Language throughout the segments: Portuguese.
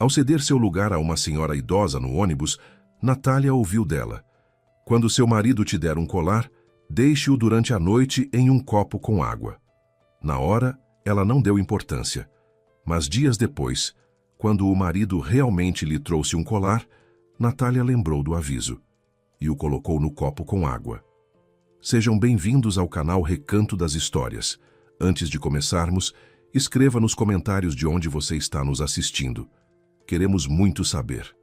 Ao ceder seu lugar a uma senhora idosa no ônibus, Natália ouviu dela: "Quando seu marido te der um colar, deixe-o durante a noite em um copo com água." Na hora, ela não deu importância. Mas dias depois, quando o marido realmente lhe trouxe um colar, Natália lembrou do aviso e o colocou no copo com água. Sejam bem-vindos ao canal Recanto das Histórias. Antes de começarmos, escreva nos comentários de onde você está nos assistindo. Queremos muito saber.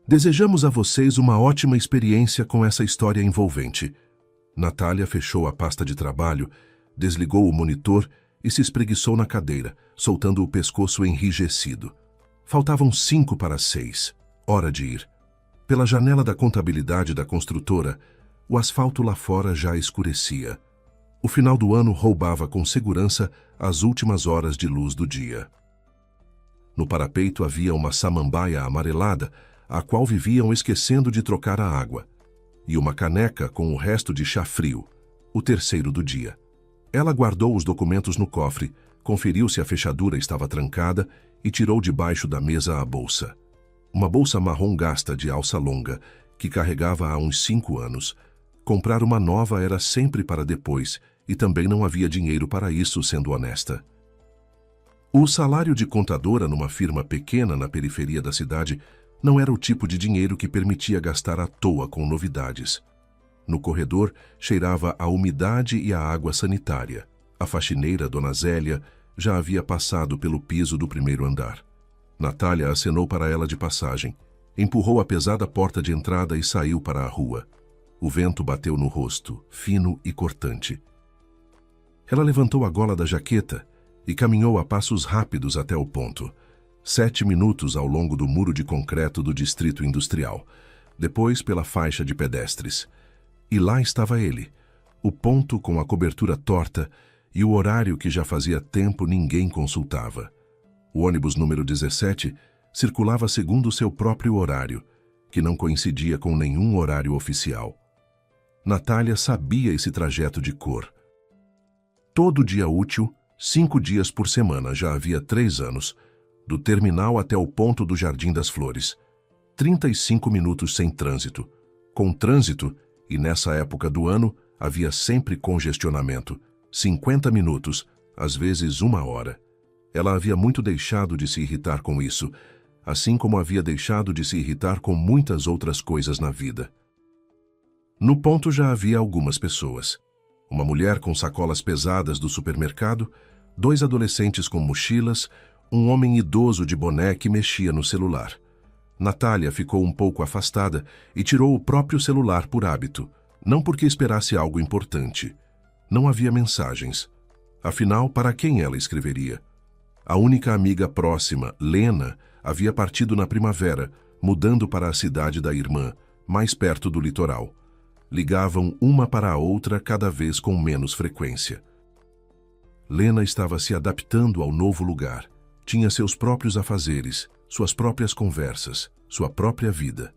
Desejamos a vocês uma ótima experiência com essa história envolvente. Natália fechou a pasta de trabalho, desligou o monitor e se espreguiçou na cadeira, soltando o pescoço enrijecido. Faltavam 5 para 6. Hora de ir. Pela janela da contabilidade da construtora, o asfalto lá fora já escurecia. O final do ano roubava com segurança as últimas horas de luz do dia. No parapeito havia uma samambaia amarelada, a qual viviam esquecendo de trocar a água, e uma caneca com o resto de chá frio, o terceiro do dia. Ela guardou os documentos no cofre, conferiu se a fechadura estava trancada e tirou debaixo da mesa a bolsa. Uma bolsa marrom gasta de alça longa, que carregava há uns 5 anos. Comprar uma nova era sempre para depois, e também não havia dinheiro para isso, sendo honesta. O salário de contadora numa firma pequena na periferia da cidade não era o tipo de dinheiro que permitia gastar à toa com novidades. No corredor, cheirava a umidade e a água sanitária. A faxineira, Dona Zélia, já havia passado pelo piso do primeiro andar. Natália acenou para ela de passagem, empurrou a pesada porta de entrada e saiu para a rua. O vento bateu no rosto, fino e cortante. Ela levantou a gola da jaqueta e caminhou a passos rápidos até o ponto. 7 minutos ao longo do muro de concreto do distrito industrial, depois pela faixa de pedestres. E lá estava ele, o ponto com a cobertura torta e o horário que já fazia tempo ninguém consultava. O ônibus número 17 circulava segundo seu próprio horário, que não coincidia com nenhum horário oficial. Natália sabia esse trajeto de cor. Todo dia útil, 5 dias por semana, já havia 3 anos, do terminal até o ponto do Jardim das Flores. 35 minutos sem trânsito. Com trânsito, e nessa época do ano, havia sempre congestionamento. 50 minutos, às vezes 1 hora. Ela havia muito deixado de se irritar com isso, assim como havia deixado de se irritar com muitas outras coisas na vida. No ponto já havia algumas pessoas. Uma mulher com sacolas pesadas do supermercado, 2 adolescentes com mochilas, um homem idoso de boné que mexia no celular. Natália ficou um pouco afastada e tirou o próprio celular por hábito, não porque esperasse algo importante. Não havia mensagens. Afinal, para quem ela escreveria? A única amiga próxima, Lena, havia partido na primavera, mudando para a cidade da irmã, mais perto do litoral. Ligavam uma para a outra cada vez com menos frequência. Lena estava se adaptando ao novo lugar. Tinha seus próprios afazeres, suas próprias conversas, sua própria vida.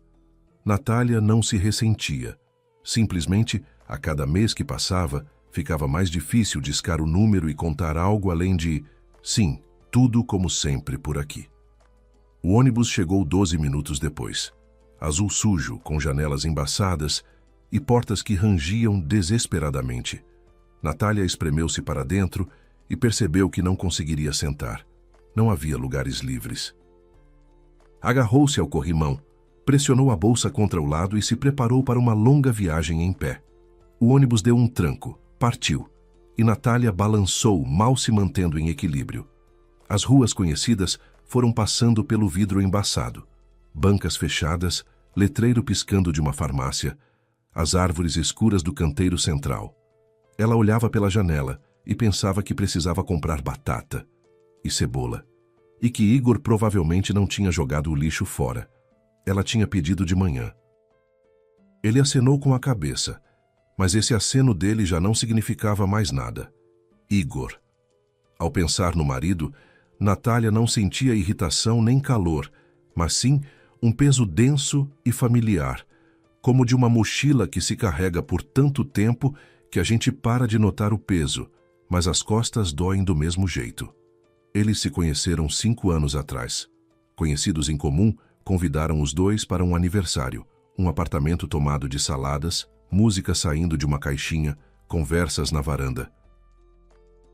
Natália não se ressentia. Simplesmente, a cada mês que passava, ficava mais difícil discar o número e contar algo além de sim, tudo como sempre por aqui. O ônibus chegou 12 minutos depois. Azul sujo, com janelas embaçadas e portas que rangiam desesperadamente. Natália espremeu-se para dentro e percebeu que não conseguiria sentar. Não havia lugares livres. Agarrou-se ao corrimão, pressionou a bolsa contra o lado e se preparou para uma longa viagem em pé. O ônibus deu um tranco, partiu, e Natália balançou, mal se mantendo em equilíbrio. As ruas conhecidas foram passando pelo vidro embaçado. Bancas fechadas, letreiro piscando de uma farmácia, as árvores escuras do canteiro central. Ela olhava pela janela e pensava que precisava comprar batata e cebola, e que Igor provavelmente não tinha jogado o lixo fora. Ela tinha pedido de manhã. Ele acenou com a cabeça, mas esse aceno dele já não significava mais nada. Igor. Ao pensar no marido, Natália não sentia irritação nem calor, mas sim um peso denso e familiar, como de uma mochila que se carrega por tanto tempo que a gente para de notar o peso, mas as costas doem do mesmo jeito. Eles se conheceram 5 anos atrás. Conhecidos em comum convidaram os dois para um aniversário, um apartamento tomado de saladas, música saindo de uma caixinha, conversas na varanda.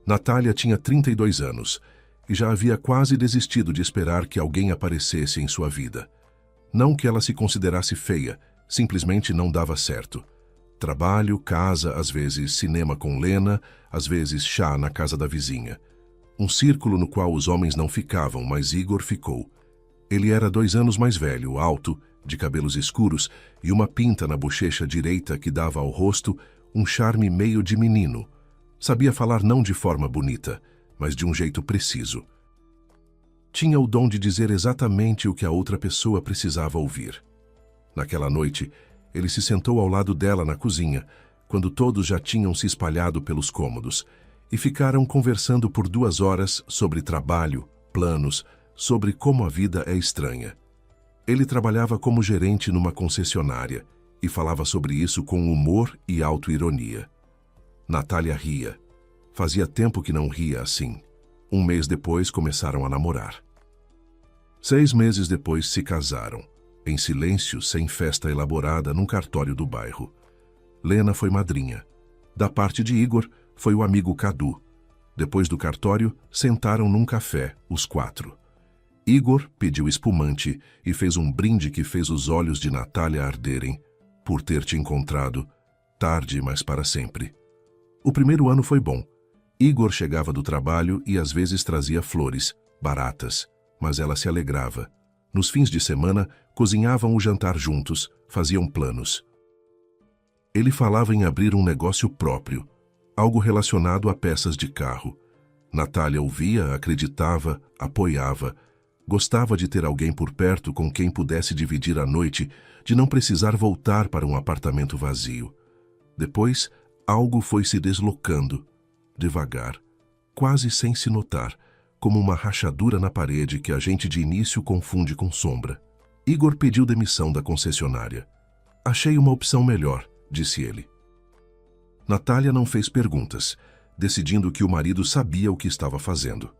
Natália tinha 32 anos e já havia quase desistido de esperar que alguém aparecesse em sua vida. Não que ela se considerasse feia, simplesmente não dava certo. Trabalho, casa, às vezes cinema com Lena, às vezes chá na casa da vizinha. Um círculo no qual os homens não ficavam, mas Igor ficou. Ele era 2 anos mais velho, alto, de cabelos escuros e uma pinta na bochecha direita que dava ao rosto um charme meio de menino. Sabia falar não de forma bonita, mas de um jeito preciso. Tinha o dom de dizer exatamente o que a outra pessoa precisava ouvir. Naquela noite, ele se sentou ao lado dela na cozinha, quando todos já tinham se espalhado pelos cômodos, e ficaram conversando por 2 horas sobre trabalho, planos, sobre como a vida é estranha. Ele trabalhava como gerente numa concessionária e falava sobre isso com humor e autoironia. Natália ria. Fazia tempo que não ria assim. 1 mês depois começaram a namorar. 6 meses depois se casaram, em silêncio, sem festa elaborada, num cartório do bairro. Lena foi madrinha. Da parte de Igor, foi o amigo Cadu. Depois do cartório, sentaram num café, os 4. Igor pediu espumante e fez um brinde que fez os olhos de Natália arderem. Por ter te encontrado, tarde, mas para sempre. O primeiro ano foi bom. Igor chegava do trabalho e às vezes trazia flores, baratas, mas ela se alegrava. Nos fins de semana, cozinhavam o jantar juntos, faziam planos. Ele falava em abrir um negócio próprio, algo relacionado a peças de carro. Natália ouvia, acreditava, apoiava. Gostava de ter alguém por perto com quem pudesse dividir a noite, de não precisar voltar para um apartamento vazio. Depois, algo foi se deslocando, devagar, quase sem se notar, como uma rachadura na parede que a gente de início confunde com sombra. Igor pediu demissão da concessionária. Achei uma opção melhor, disse ele. Natália não fez perguntas, decidindo que o marido sabia o que estava fazendo.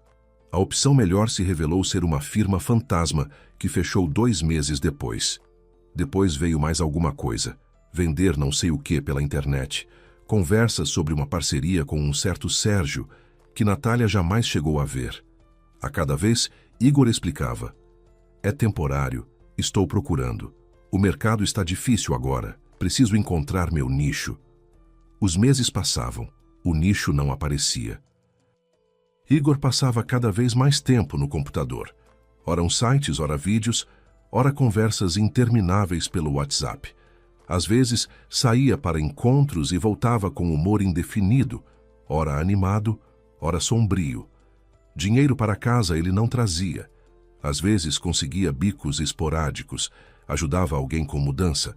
A opção melhor se revelou ser uma firma fantasma que fechou 2 meses depois. Depois veio mais alguma coisa, vender não sei o que pela internet, conversas sobre uma parceria com um certo Sérgio, que Natália jamais chegou a ver. A cada vez, Igor explicava: é temporário, estou procurando. O mercado está difícil agora, preciso encontrar meu nicho. Os meses passavam, o nicho não aparecia. Igor passava cada vez mais tempo no computador. Ora sites, ora vídeos, ora conversas intermináveis pelo WhatsApp. Às vezes, saía para encontros e voltava com humor indefinido, ora animado, ora sombrio. Dinheiro para casa ele não trazia. Às vezes conseguia bicos esporádicos, ajudava alguém com mudança,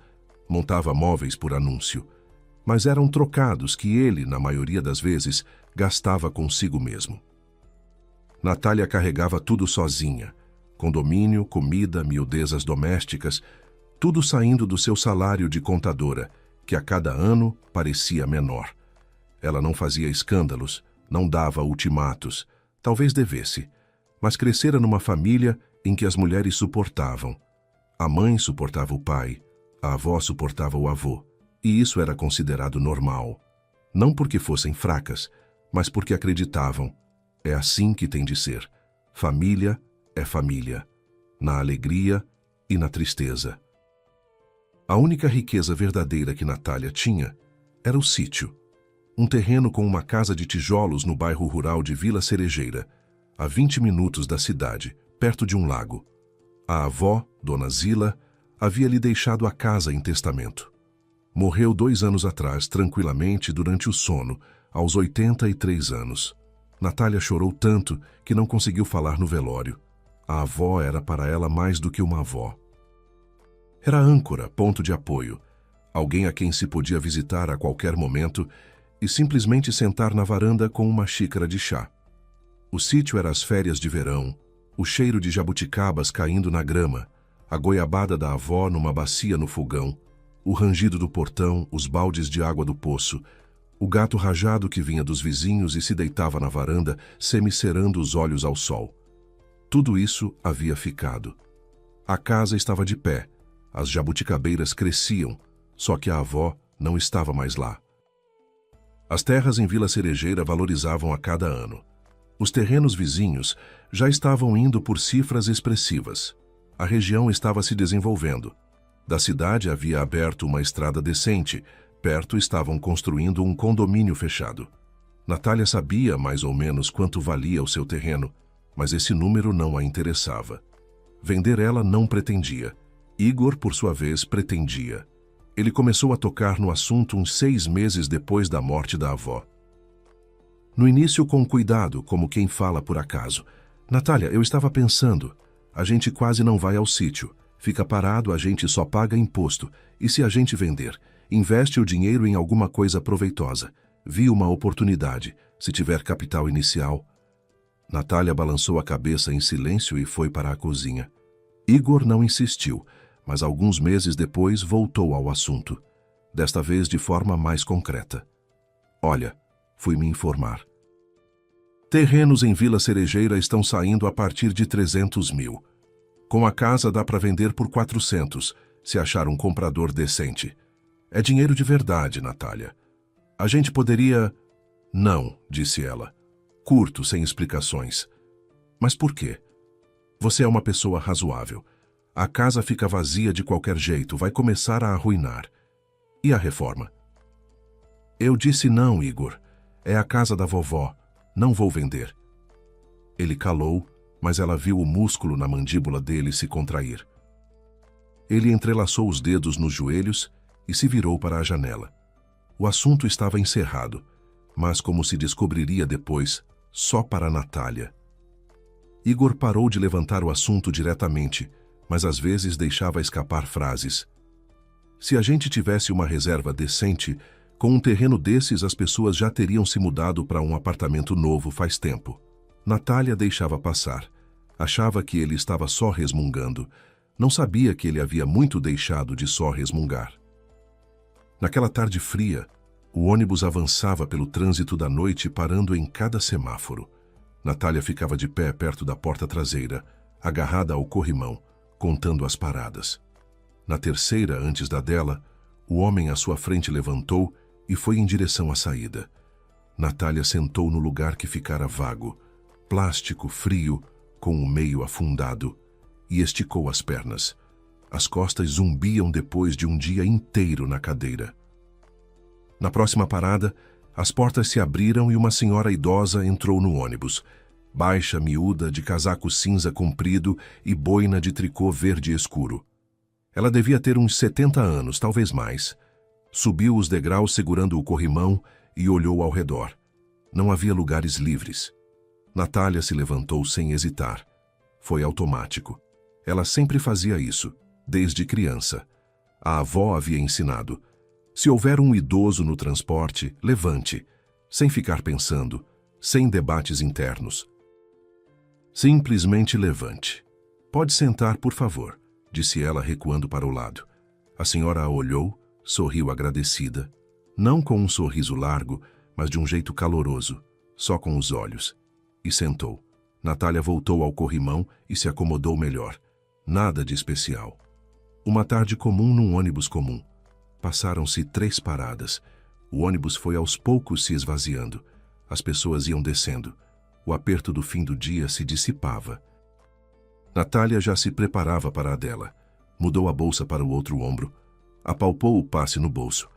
montava móveis por anúncio. Mas eram trocados que ele, na maioria das vezes, gastava consigo mesmo. Natália carregava tudo sozinha. Condomínio, comida, miudezas domésticas, tudo saindo do seu salário de contadora, que a cada ano parecia menor. Ela não fazia escândalos, não dava ultimatos, talvez devesse, mas crescera numa família em que as mulheres suportavam. A mãe suportava o pai, a avó suportava o avô, e isso era considerado normal. Não porque fossem fracas, mas porque acreditavam. É assim que tem de ser. Família é família, na alegria e na tristeza. A única riqueza verdadeira que Natália tinha era o sítio. Um terreno com uma casa de tijolos no bairro rural de Vila Cerejeira, a 20 minutos da cidade, perto de um lago. A avó, Dona Zila, havia lhe deixado a casa em testamento. Morreu 2 anos atrás, tranquilamente, durante o sono, aos 83 anos. Natália chorou tanto que não conseguiu falar no velório. A avó era para ela mais do que uma avó. Era âncora, ponto de apoio, alguém a quem se podia visitar a qualquer momento e simplesmente sentar na varanda com uma xícara de chá. O sítio era as férias de verão, o cheiro de jabuticabas caindo na grama, a goiabada da avó numa bacia no fogão, o rangido do portão, os baldes de água do poço, o gato rajado que vinha dos vizinhos e se deitava na varanda, semicerando os olhos ao sol. Tudo isso havia ficado. A casa estava de pé, as jabuticabeiras cresciam, só que a avó não estava mais lá. As terras em Vila Cerejeira valorizavam a cada ano. Os terrenos vizinhos já estavam indo por cifras expressivas. A região estava se desenvolvendo. Da cidade havia aberto uma estrada decente, perto estavam construindo um condomínio fechado. Natália sabia mais ou menos quanto valia o seu terreno, mas esse número não a interessava. Vender ela não pretendia. Igor, por sua vez, pretendia. Ele começou a tocar no assunto uns 6 meses depois da morte da avó. No início, com cuidado, como quem fala por acaso. Natália, eu estava pensando, a gente quase não vai ao sítio. Fica parado, a gente só paga imposto. E se a gente vender? Investe o dinheiro em alguma coisa proveitosa. Vi uma oportunidade, se tiver capital inicial. Natália balançou a cabeça em silêncio e foi para a cozinha. Igor não insistiu, mas alguns meses depois voltou ao assunto. Desta vez de forma mais concreta. Olha, fui me informar. Terrenos em Vila Cerejeira estão saindo a partir de 300 mil. Com a casa dá para vender por 400, se achar um comprador decente. É dinheiro de verdade, Natália. A gente poderia... Não, disse ela. Curto, sem explicações. Mas por quê? Você é uma pessoa razoável. A casa fica vazia de qualquer jeito, vai começar a arruinar. E a reforma? Eu disse não, Igor. É a casa da vovó. Não vou vender. Ele calou, mas ela viu o músculo na mandíbula dele se contrair. Ele entrelaçou os dedos nos joelhos e se virou para a janela. O assunto estava encerrado, mas como se descobriria depois, só para Natália. Igor parou de levantar o assunto diretamente, mas às vezes deixava escapar frases. Se a gente tivesse uma reserva decente, com um terreno desses as pessoas já teriam se mudado para um apartamento novo faz tempo. Natália deixava passar. Achava que ele estava só resmungando. Não sabia que ele havia muito deixado de só resmungar. Naquela tarde fria, o ônibus avançava pelo trânsito da noite parando em cada semáforo. Natália ficava de pé perto da porta traseira, agarrada ao corrimão, contando as paradas. Na terceira, antes da dela, o homem à sua frente levantou e foi em direção à saída. Natália sentou no lugar que ficara vago, plástico, frio, com o meio afundado, e esticou as pernas. As costas zumbiam depois de um dia inteiro na cadeira. Na próxima parada, as portas se abriram e uma senhora idosa entrou no ônibus, baixa, miúda, de casaco cinza comprido e boina de tricô verde escuro. Ela devia ter uns 70 anos, talvez mais. Subiu os degraus segurando o corrimão e olhou ao redor. Não havia lugares livres. Natália se levantou sem hesitar. Foi automático. Ela sempre fazia isso, desde criança. A avó havia ensinado. Se houver um idoso no transporte, levante, sem ficar pensando, sem debates internos. Simplesmente levante. Pode sentar, por favor, disse ela recuando para o lado. A senhora a olhou, sorriu agradecida, não com um sorriso largo, mas de um jeito caloroso, só com os olhos, e sentou. Natália voltou ao corrimão e se acomodou melhor. Nada de especial. Uma tarde comum num ônibus comum. Passaram-se 3 paradas. O ônibus foi aos poucos se esvaziando. As pessoas iam descendo. O aperto do fim do dia se dissipava. Natália já se preparava para a dela. Mudou a bolsa para o outro ombro. Apalpou o passe no bolso.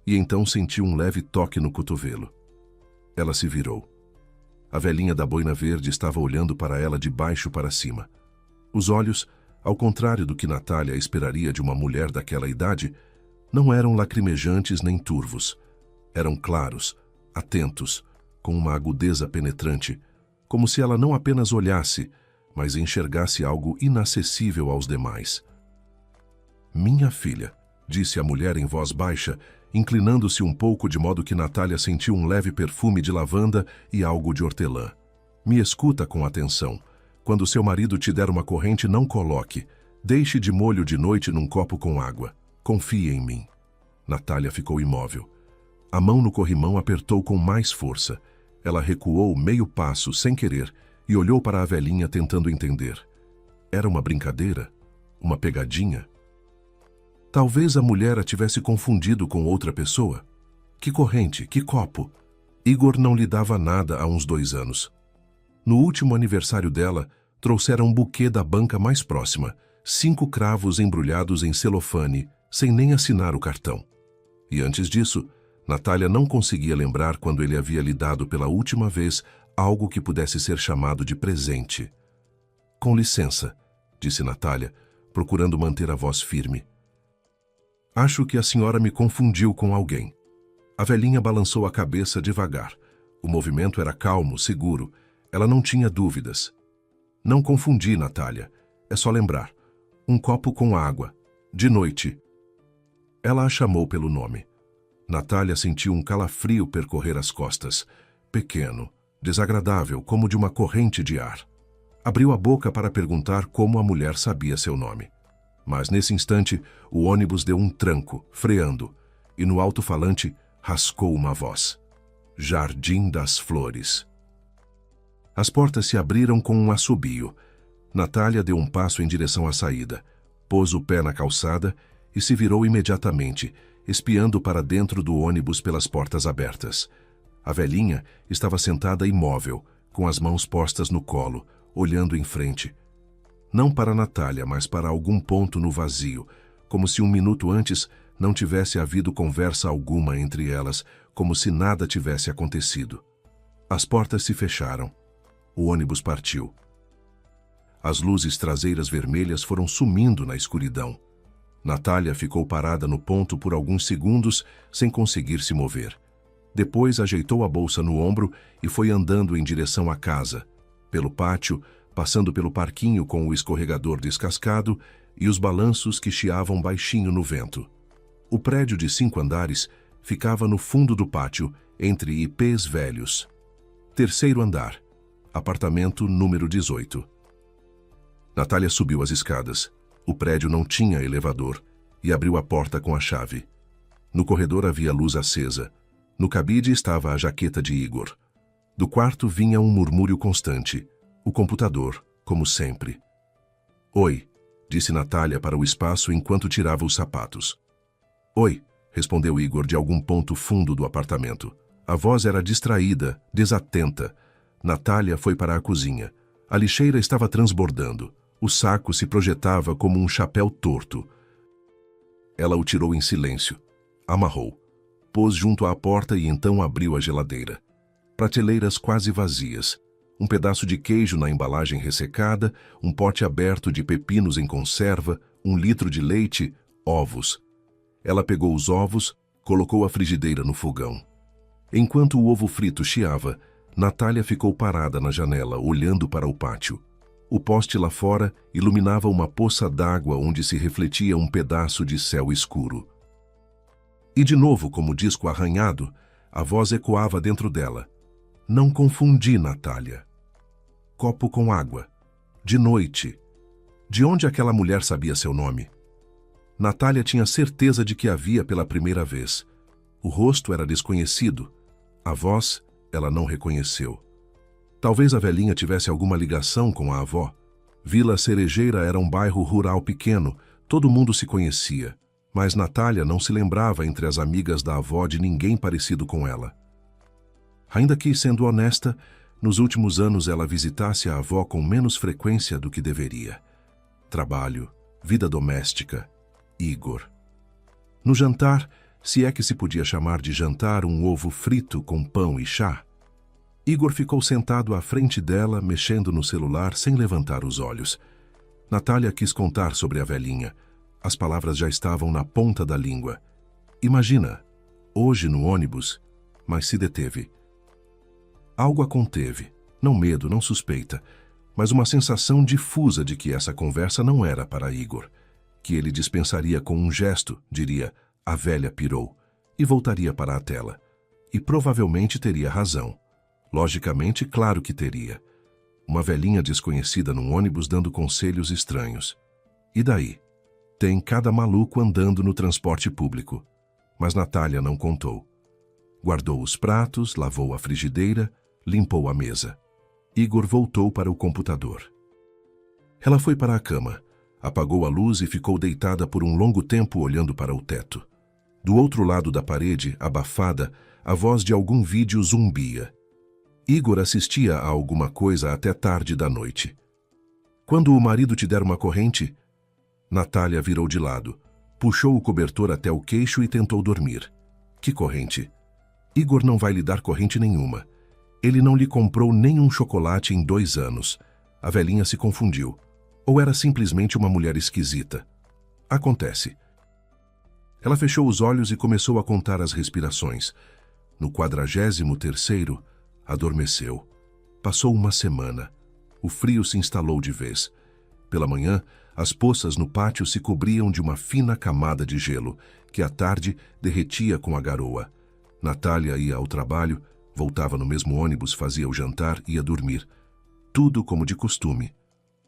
E então sentiu um leve toque no cotovelo. Ela se virou. A velhinha da boina verde estava olhando para ela de baixo para cima. Os olhos, ao contrário do que Natália esperaria de uma mulher daquela idade, não eram lacrimejantes nem turvos. Eram claros, atentos, com uma agudeza penetrante, como se ela não apenas olhasse, mas enxergasse algo inacessível aos demais. Minha filha, disse a mulher em voz baixa, inclinando-se um pouco de modo que Natália sentiu um leve perfume de lavanda e algo de hortelã. Me escuta com atenção. Quando seu marido te der uma corrente, não coloque. Deixe de molho de noite num copo com água. Confie em mim. Natália ficou imóvel. A mão no corrimão apertou com mais força. Ela recuou meio passo, sem querer, e olhou para a velhinha tentando entender. Era uma brincadeira? Uma pegadinha? Talvez a mulher a tivesse confundido com outra pessoa. Que corrente, que copo! Igor não lhe dava nada há uns 2 anos. No último aniversário dela, trouxeram um buquê da banca mais próxima, 5 cravos embrulhados em celofane, sem nem assinar o cartão. E antes disso, Natália não conseguia lembrar quando ele havia lhe dado pela última vez algo que pudesse ser chamado de presente. Com licença, disse Natália, procurando manter a voz firme. Acho que a senhora me confundiu com alguém. A velhinha balançou a cabeça devagar. O movimento era calmo, seguro. Ela não tinha dúvidas. Não confundi, Natália. É só lembrar. Um copo com água. De noite. Ela a chamou pelo nome. Natália sentiu um calafrio percorrer as costas. Pequeno, desagradável, como de uma corrente de ar. Abriu a boca para perguntar como a mulher sabia seu nome. Mas nesse instante, o ônibus deu um tranco, freando, e no alto-falante rascou uma voz. Jardim das Flores. As portas se abriram com um assobio. Natália deu um passo em direção à saída, pôs o pé na calçada e se virou imediatamente, espiando para dentro do ônibus pelas portas abertas. A velhinha estava sentada imóvel, com as mãos postas no colo, olhando em frente. Não para Natália, mas para algum ponto no vazio, como se um minuto antes não tivesse havido conversa alguma entre elas, como se nada tivesse acontecido. As portas se fecharam. O ônibus partiu. As luzes traseiras vermelhas foram sumindo na escuridão. Natália ficou parada no ponto por alguns segundos, sem conseguir se mover. Depois ajeitou a bolsa no ombro e foi andando em direção à casa, pelo pátio, passando pelo parquinho com o escorregador descascado e os balanços que chiavam baixinho no vento. O prédio de 5 andares ficava no fundo do pátio, entre ipês velhos. 3º andar, apartamento número 18. Natália subiu as escadas. O prédio não tinha elevador e abriu a porta com a chave. No corredor havia luz acesa. No cabide estava a jaqueta de Igor. Do quarto vinha um murmúrio constante. O computador, como sempre. Oi, disse Natália para o espaço enquanto tirava os sapatos. Oi, respondeu Igor de algum ponto fundo do apartamento. A voz era distraída, desatenta. Natália foi para a cozinha. A lixeira estava transbordando. O saco se projetava como um chapéu torto. Ela o tirou em silêncio. Amarrou. Pôs junto à porta e então abriu a geladeira. Prateleiras quase vazias. Um pedaço de queijo na embalagem ressecada, um pote aberto de pepinos em conserva, 1 litro de leite, ovos. Ela pegou os ovos, colocou a frigideira no fogão. Enquanto o ovo frito chiava, Natália ficou parada na janela, olhando para o pátio. O poste lá fora iluminava uma poça d'água onde se refletia um pedaço de céu escuro. E de novo, como disco arranhado, a voz ecoava dentro dela. Não confundi, Natália. Copo com água. De noite. De onde aquela mulher sabia seu nome? Natália tinha certeza de que a via pela primeira vez. O rosto era desconhecido. A voz, ela não reconheceu. Talvez a velhinha tivesse alguma ligação com a avó. Vila Cerejeira era um bairro rural pequeno, todo mundo se conhecia. Mas Natália não se lembrava entre as amigas da avó de ninguém parecido com ela. Ainda que, sendo honesta, nos últimos anos ela visitasse a avó com menos frequência do que deveria. Trabalho, vida doméstica, Igor. No jantar, se é que se podia chamar de jantar um ovo frito com pão e chá, Igor ficou sentado à frente dela, mexendo no celular sem levantar os olhos. Natália quis contar sobre a velhinha. As palavras já estavam na ponta da língua. Imagina, hoje no ônibus, mas se deteve. Algo a conteve, não medo, não suspeita, mas uma sensação difusa de que essa conversa não era para Igor, que ele dispensaria com um gesto, diria, a velha pirou, e voltaria para a tela. E provavelmente teria razão. Logicamente, claro que teria. Uma velhinha desconhecida num ônibus dando conselhos estranhos. E daí? Tem cada maluco andando no transporte público. Mas Natália não contou. Guardou os pratos, lavou a frigideira, limpou a mesa. Igor voltou para o computador. Ela foi para a cama, apagou a luz e ficou deitada por um longo tempo olhando para o teto. Do outro lado da parede, abafada, a voz de algum vídeo zumbia. Igor assistia a alguma coisa até tarde da noite. Quando o marido te der uma corrente... Natália virou de lado, puxou o cobertor até o queixo e tentou dormir. Que corrente? Igor não vai lhe dar corrente nenhuma. Ele não lhe comprou nem um chocolate em 2 anos. A velhinha se confundiu. Ou era simplesmente uma mulher esquisita? Acontece. Ela fechou os olhos e começou a contar as respirações. No 43º, adormeceu. Passou uma semana. O frio se instalou de vez. Pela manhã, as poças no pátio se cobriam de uma fina camada de gelo, que à tarde derretia com a garoa. Natália ia ao trabalho, voltava no mesmo ônibus, fazia o jantar e ia dormir. Tudo como de costume.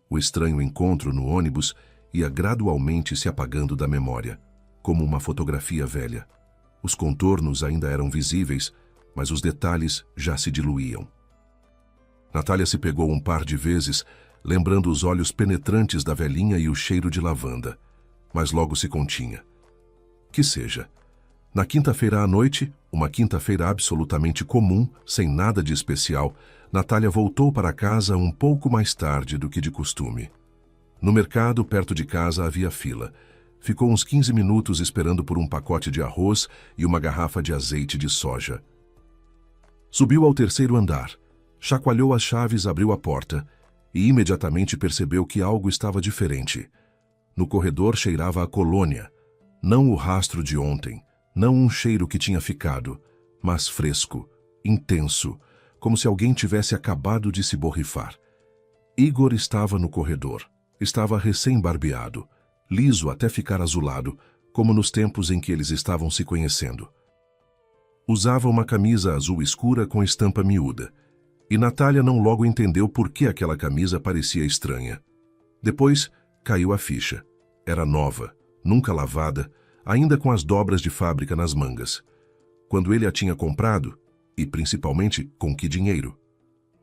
O estranho encontro no ônibus ia gradualmente se apagando da memória, como uma fotografia velha. Os contornos ainda eram visíveis, mas os detalhes já se diluíam. Natália se pegou um par de vezes, lembrando os olhos penetrantes da velhinha e o cheiro de lavanda, mas logo se continha. Que seja. Na quinta-feira à noite, uma quinta-feira absolutamente comum, sem nada de especial, Natália voltou para casa um pouco mais tarde do que de costume. No mercado, perto de casa, havia fila. Ficou uns 15 minutos esperando por um pacote de arroz e uma garrafa de azeite de soja. Subiu ao 3º andar, chacoalhou as chaves, abriu a porta e imediatamente percebeu que algo estava diferente. No corredor cheirava a colônia, não o rastro de ontem, não um cheiro que tinha ficado, mas fresco, intenso, como se alguém tivesse acabado de se borrifar. Igor estava no corredor. Estava recém-barbeado, liso até ficar azulado, como nos tempos em que eles estavam se conhecendo. Usava uma camisa azul escura com estampa miúda, e Natália não logo entendeu por que aquela camisa parecia estranha. Depois, caiu a ficha. Era nova, nunca lavada, ainda com as dobras de fábrica nas mangas. Quando ele a tinha comprado, e principalmente com que dinheiro?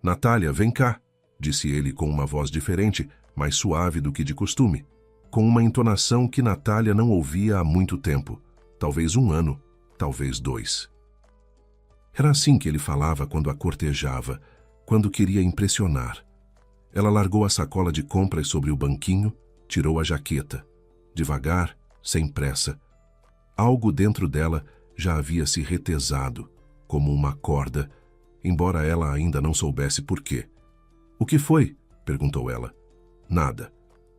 Natália, vem cá, disse ele com uma voz diferente, mais suave do que de costume, com uma entonação que Natália não ouvia há muito tempo, talvez 1 ano, talvez 2. Era assim que ele falava quando a cortejava, quando queria impressionar. Ela largou a sacola de compras sobre o banquinho, tirou a jaqueta. Devagar, sem pressa. Algo dentro dela já havia se retesado, como uma corda, embora ela ainda não soubesse por quê. — O que foi? Perguntou ela. — Nada.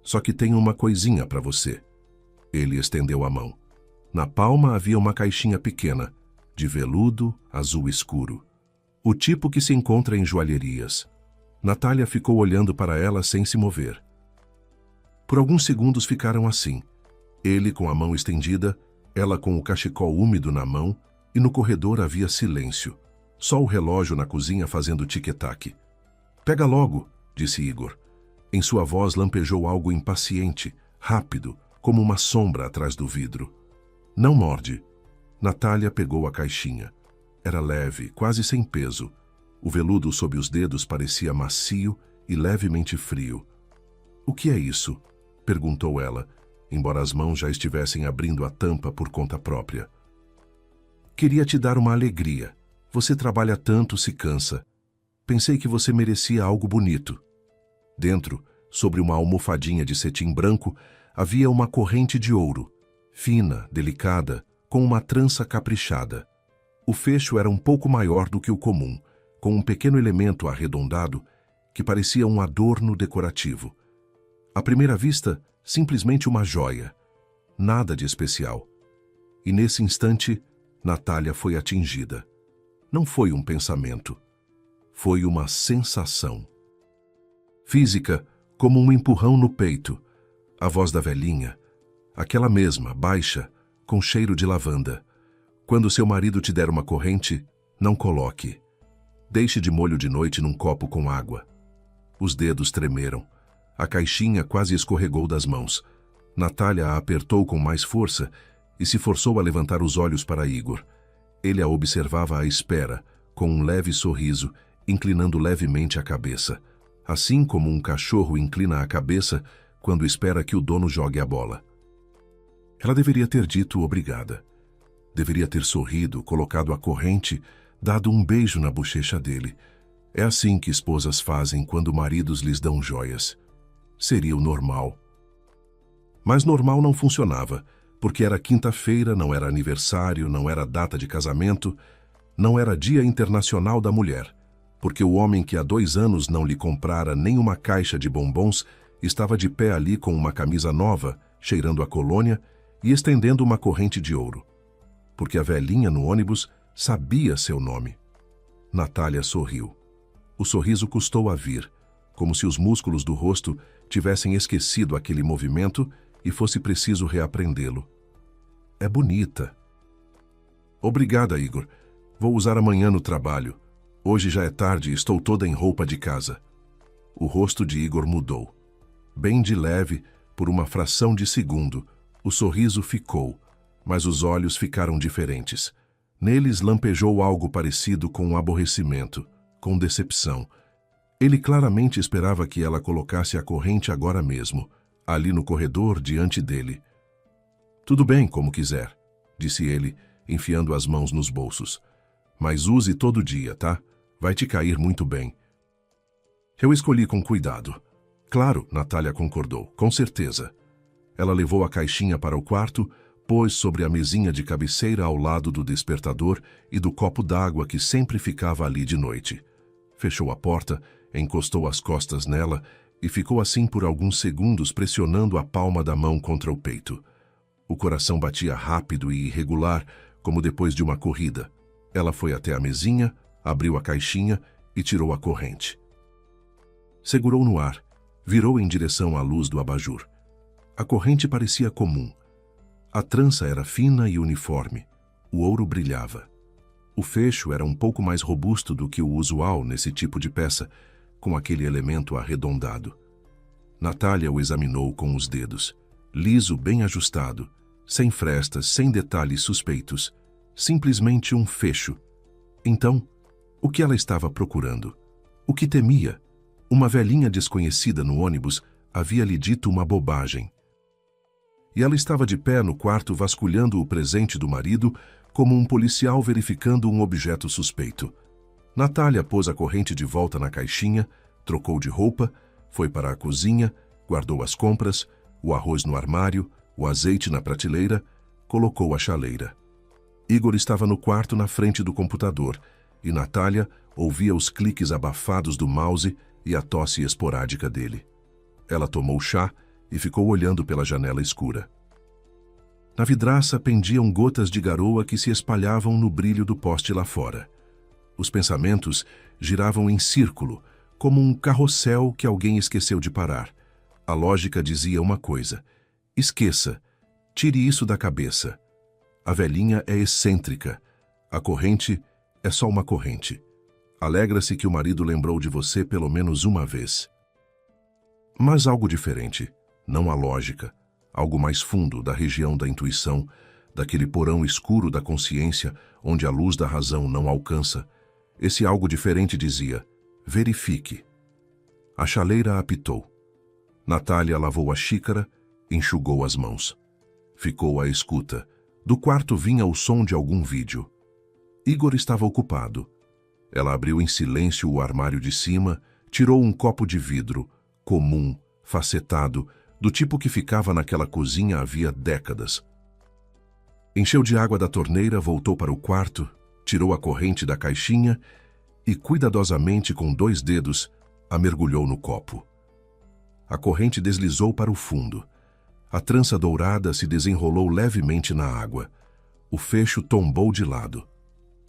Só que tenho uma coisinha para você. Ele estendeu a mão. Na palma havia uma caixinha pequena, de veludo azul escuro. O tipo que se encontra em joalherias. Natália ficou olhando para ela sem se mover. Por alguns segundos ficaram assim. Ele com a mão estendida, ela com o cachecol úmido na mão, e no corredor havia silêncio. Só o relógio na cozinha fazendo tic-tac. — Pega logo, disse Igor. Em sua voz lampejou algo impaciente, rápido, como uma sombra atrás do vidro. — Não morde. Natália pegou a caixinha. Era leve, quase sem peso. O veludo sob os dedos parecia macio e levemente frio. — O que é isso? Perguntou ela, embora as mãos já estivessem abrindo a tampa por conta própria. — Queria te dar uma alegria. Você trabalha tanto, se cansa. Pensei que você merecia algo bonito. Dentro, sobre uma almofadinha de cetim branco, havia uma corrente de ouro, fina, delicada, com uma trança caprichada. O fecho era um pouco maior do que o comum, com um pequeno elemento arredondado que parecia um adorno decorativo. À primeira vista, simplesmente uma joia. Nada de especial. E nesse instante, Natália foi atingida. Não foi um pensamento. Foi uma sensação. Física, como um empurrão no peito. A voz da velhinha, aquela mesma, baixa, com cheiro de lavanda. Quando seu marido te der uma corrente, não coloque. Deixe de molho de noite num copo com água. Os dedos tremeram. A caixinha quase escorregou das mãos. Natália a apertou com mais força e se forçou a levantar os olhos para Igor. Ele a observava à espera, com um leve sorriso, inclinando levemente a cabeça, assim como um cachorro inclina a cabeça quando espera que o dono jogue a bola. Ela deveria ter dito obrigada. Deveria ter sorrido, colocado a corrente, dado um beijo na bochecha dele. É assim que esposas fazem quando maridos lhes dão joias. Seria o normal. Mas normal não funcionava, porque era quinta-feira, não era aniversário, não era data de casamento, não era Dia Internacional da Mulher, porque o homem que há 2 anos não lhe comprara nem uma caixa de bombons estava de pé ali com uma camisa nova, cheirando a colônia e estendendo uma corrente de ouro. Porque a velhinha no ônibus sabia seu nome. Natália sorriu. O sorriso custou a vir, como se os músculos do rosto tivessem esquecido aquele movimento e fosse preciso reaprendê-lo. É bonita. Obrigada, Igor. Vou usar amanhã no trabalho. Hoje já é tarde e estou toda em roupa de casa. O rosto de Igor mudou. Bem de leve, por uma fração de segundo, o sorriso ficou, mas os olhos ficaram diferentes. Neles lampejou algo parecido com aborrecimento, com decepção. Ele claramente esperava que ela colocasse a corrente agora mesmo, ali no corredor diante dele. Tudo bem, como quiser, disse ele, enfiando as mãos nos bolsos. Mas use todo dia, tá? Vai te cair muito bem. Eu escolhi com cuidado. Claro, Natália concordou, com certeza. Ela levou a caixinha para o quarto, pôs sobre a mesinha de cabeceira ao lado do despertador e do copo d'água que sempre ficava ali de noite. Fechou a porta, encostou as costas nela e ficou assim por alguns segundos pressionando a palma da mão contra o peito. O coração batia rápido e irregular, como depois de uma corrida. Ela foi até a mesinha, abriu a caixinha e tirou a corrente. Segurou no ar, virou em direção à luz do abajur. A corrente parecia comum. A trança era fina e uniforme. O ouro brilhava. O fecho era um pouco mais robusto do que o usual nesse tipo de peça, com aquele elemento arredondado. Natália o examinou com os dedos. Liso, bem ajustado, sem frestas, sem detalhes suspeitos. Simplesmente um fecho. Então, o que ela estava procurando? O que temia? Uma velhinha desconhecida no ônibus havia lhe dito uma bobagem. E ela estava de pé no quarto vasculhando o presente do marido como um policial verificando um objeto suspeito. Natália pôs a corrente de volta na caixinha, trocou de roupa, foi para a cozinha, guardou as compras, o arroz no armário, o azeite na prateleira, colocou a chaleira. Igor estava no quarto na frente do computador e Natália ouvia os cliques abafados do mouse e a tosse esporádica dele. Ela tomou chá e ficou olhando pela janela escura. Na vidraça pendiam gotas de garoa que se espalhavam no brilho do poste lá fora. Os pensamentos giravam em círculo, como um carrossel que alguém esqueceu de parar. A lógica dizia uma coisa: esqueça, tire isso da cabeça. A velhinha é excêntrica. A corrente é só uma corrente. Alegra-se que o marido lembrou de você pelo menos uma vez. Mas algo diferente, não a lógica, algo mais fundo da região da intuição, daquele porão escuro da consciência onde a luz da razão não alcança. Esse algo diferente dizia: verifique. A chaleira apitou. Natália lavou a xícara, enxugou as mãos. Ficou à escuta. Do quarto vinha o som de algum vídeo. Igor estava ocupado. Ela abriu em silêncio o armário de cima, tirou um copo de vidro, comum, facetado, do tipo que ficava naquela cozinha havia décadas. Encheu de água da torneira, voltou para o quarto, tirou a corrente da caixinha e, cuidadosamente com 2 dedos, a mergulhou no copo. A corrente deslizou para o fundo. A trança dourada se desenrolou levemente na água. O fecho tombou de lado.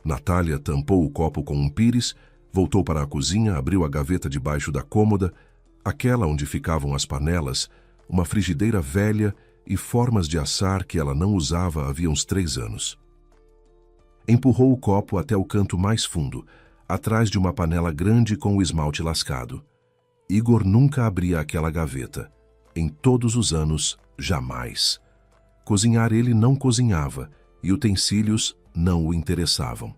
Natália tampou o copo com um pires, voltou para a cozinha, abriu a gaveta debaixo da cômoda, aquela onde ficavam as panelas, uma frigideira velha e formas de assar que ela não usava havia uns 3 anos. Empurrou o copo até o canto mais fundo, atrás de uma panela grande com o esmalte lascado. Igor nunca abria aquela gaveta. Em todos os anos, jamais. Cozinhar ele não cozinhava e utensílios não o interessavam.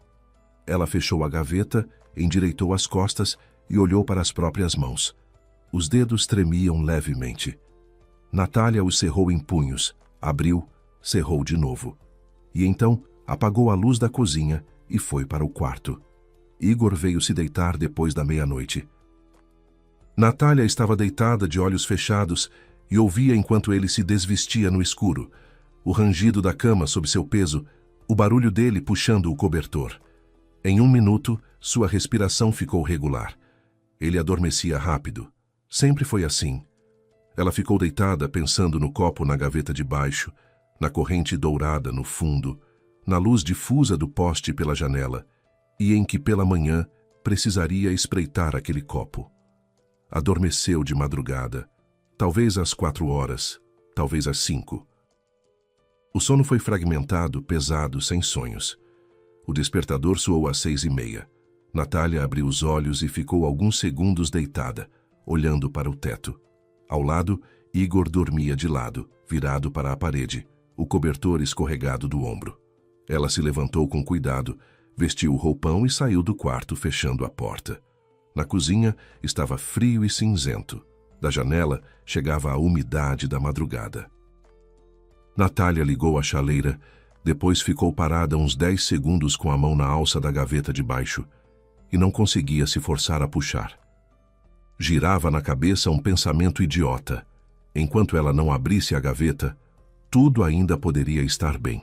Ela fechou a gaveta endireitou as costas e olhou para as próprias mãos. Os dedos tremiam levemente. Natália os cerrou em punhos, abriu, cerrou de novo. E então apagou a luz da cozinha e foi para o quarto. Igor veio se deitar depois da meia-noite. Natália estava deitada de olhos fechados e ouvia enquanto ele se desvestia no escuro, o rangido da cama sob seu peso, o barulho dele puxando o cobertor. Em 1 minuto, sua respiração ficou regular. Ele adormecia rápido. Sempre foi assim. Ela ficou deitada pensando no copo na gaveta de baixo, na corrente dourada no fundo, na luz difusa do poste pela janela, e em que pela manhã precisaria espreitar aquele copo. Adormeceu de madrugada, talvez às 4 horas, talvez às 5. O sono foi fragmentado, pesado, sem sonhos. O despertador soou às 6:30. Natália abriu os olhos e ficou alguns segundos deitada, olhando para o teto. Ao lado, Igor dormia de lado, virado para a parede, o cobertor escorregado do ombro. Ela se levantou com cuidado, vestiu o roupão e saiu do quarto, fechando a porta. Na cozinha estava frio e cinzento. Da janela chegava a umidade da madrugada. Natália ligou a chaleira, depois ficou parada uns 10 segundos com a mão na alça da gaveta de baixo e não conseguia se forçar a puxar. Girava na cabeça um pensamento idiota. Enquanto ela não abrisse a gaveta, tudo ainda poderia estar bem.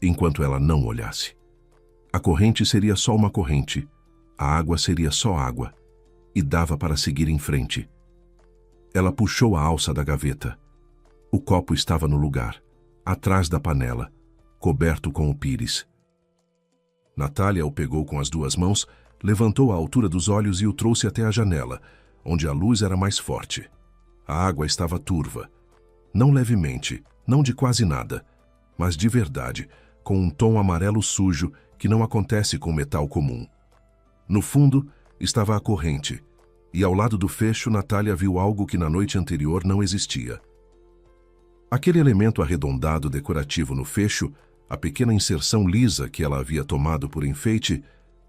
Enquanto ela não olhasse. A corrente seria só uma corrente, a água seria só água, e dava para seguir em frente. Ela puxou a alça da gaveta. O copo estava no lugar, atrás da panela, coberto com o pires. Natália o pegou com as 2 mãos, levantou à altura dos olhos e o trouxe até a janela, onde a luz era mais forte. A água estava turva. Não levemente, não de quase nada, mas de verdade, com um tom amarelo sujo que não acontece com metal comum. No fundo, estava a corrente, e ao lado do fecho Natália viu algo que na noite anterior não existia. Aquele elemento arredondado decorativo no fecho, a pequena inserção lisa que ela havia tomado por enfeite,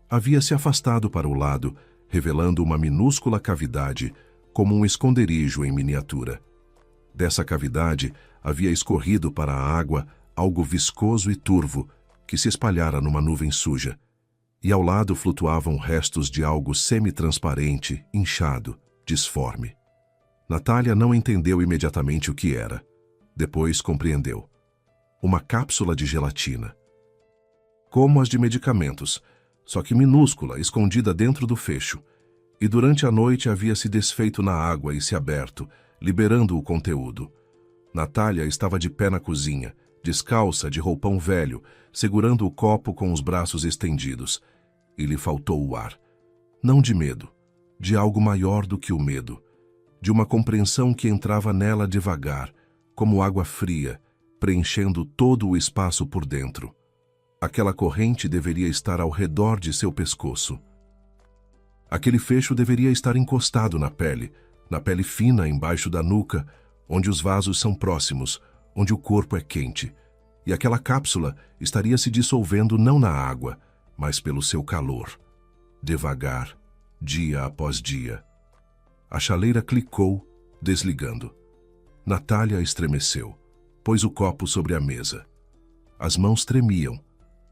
havia se afastado para o lado, revelando uma minúscula cavidade, como um esconderijo em miniatura. Dessa cavidade havia escorrido para a água algo viscoso e turvo, que se espalhara numa nuvem suja, e ao lado flutuavam restos de algo semi-transparente, inchado, disforme. Natália não entendeu imediatamente o que era. Depois compreendeu. Uma cápsula de gelatina. Como as de medicamentos, só que minúscula, escondida dentro do fecho, e durante a noite havia se desfeito na água e se aberto, liberando o conteúdo. Natália estava de pé na cozinha, descalça, de roupão velho, segurando o copo com os braços estendidos, e lhe faltou o ar. Não de medo, de algo maior do que o medo, de uma compreensão que entrava nela devagar, como água fria, preenchendo todo o espaço por dentro. Aquela corrente deveria estar ao redor de seu pescoço. Aquele fecho deveria estar encostado na pele fina embaixo da nuca, onde os vasos são próximos, onde o corpo é quente, e aquela cápsula estaria se dissolvendo não na água, mas pelo seu calor. Devagar, dia após dia. A chaleira clicou, desligando. Natália estremeceu, pôs o copo sobre a mesa. As mãos tremiam,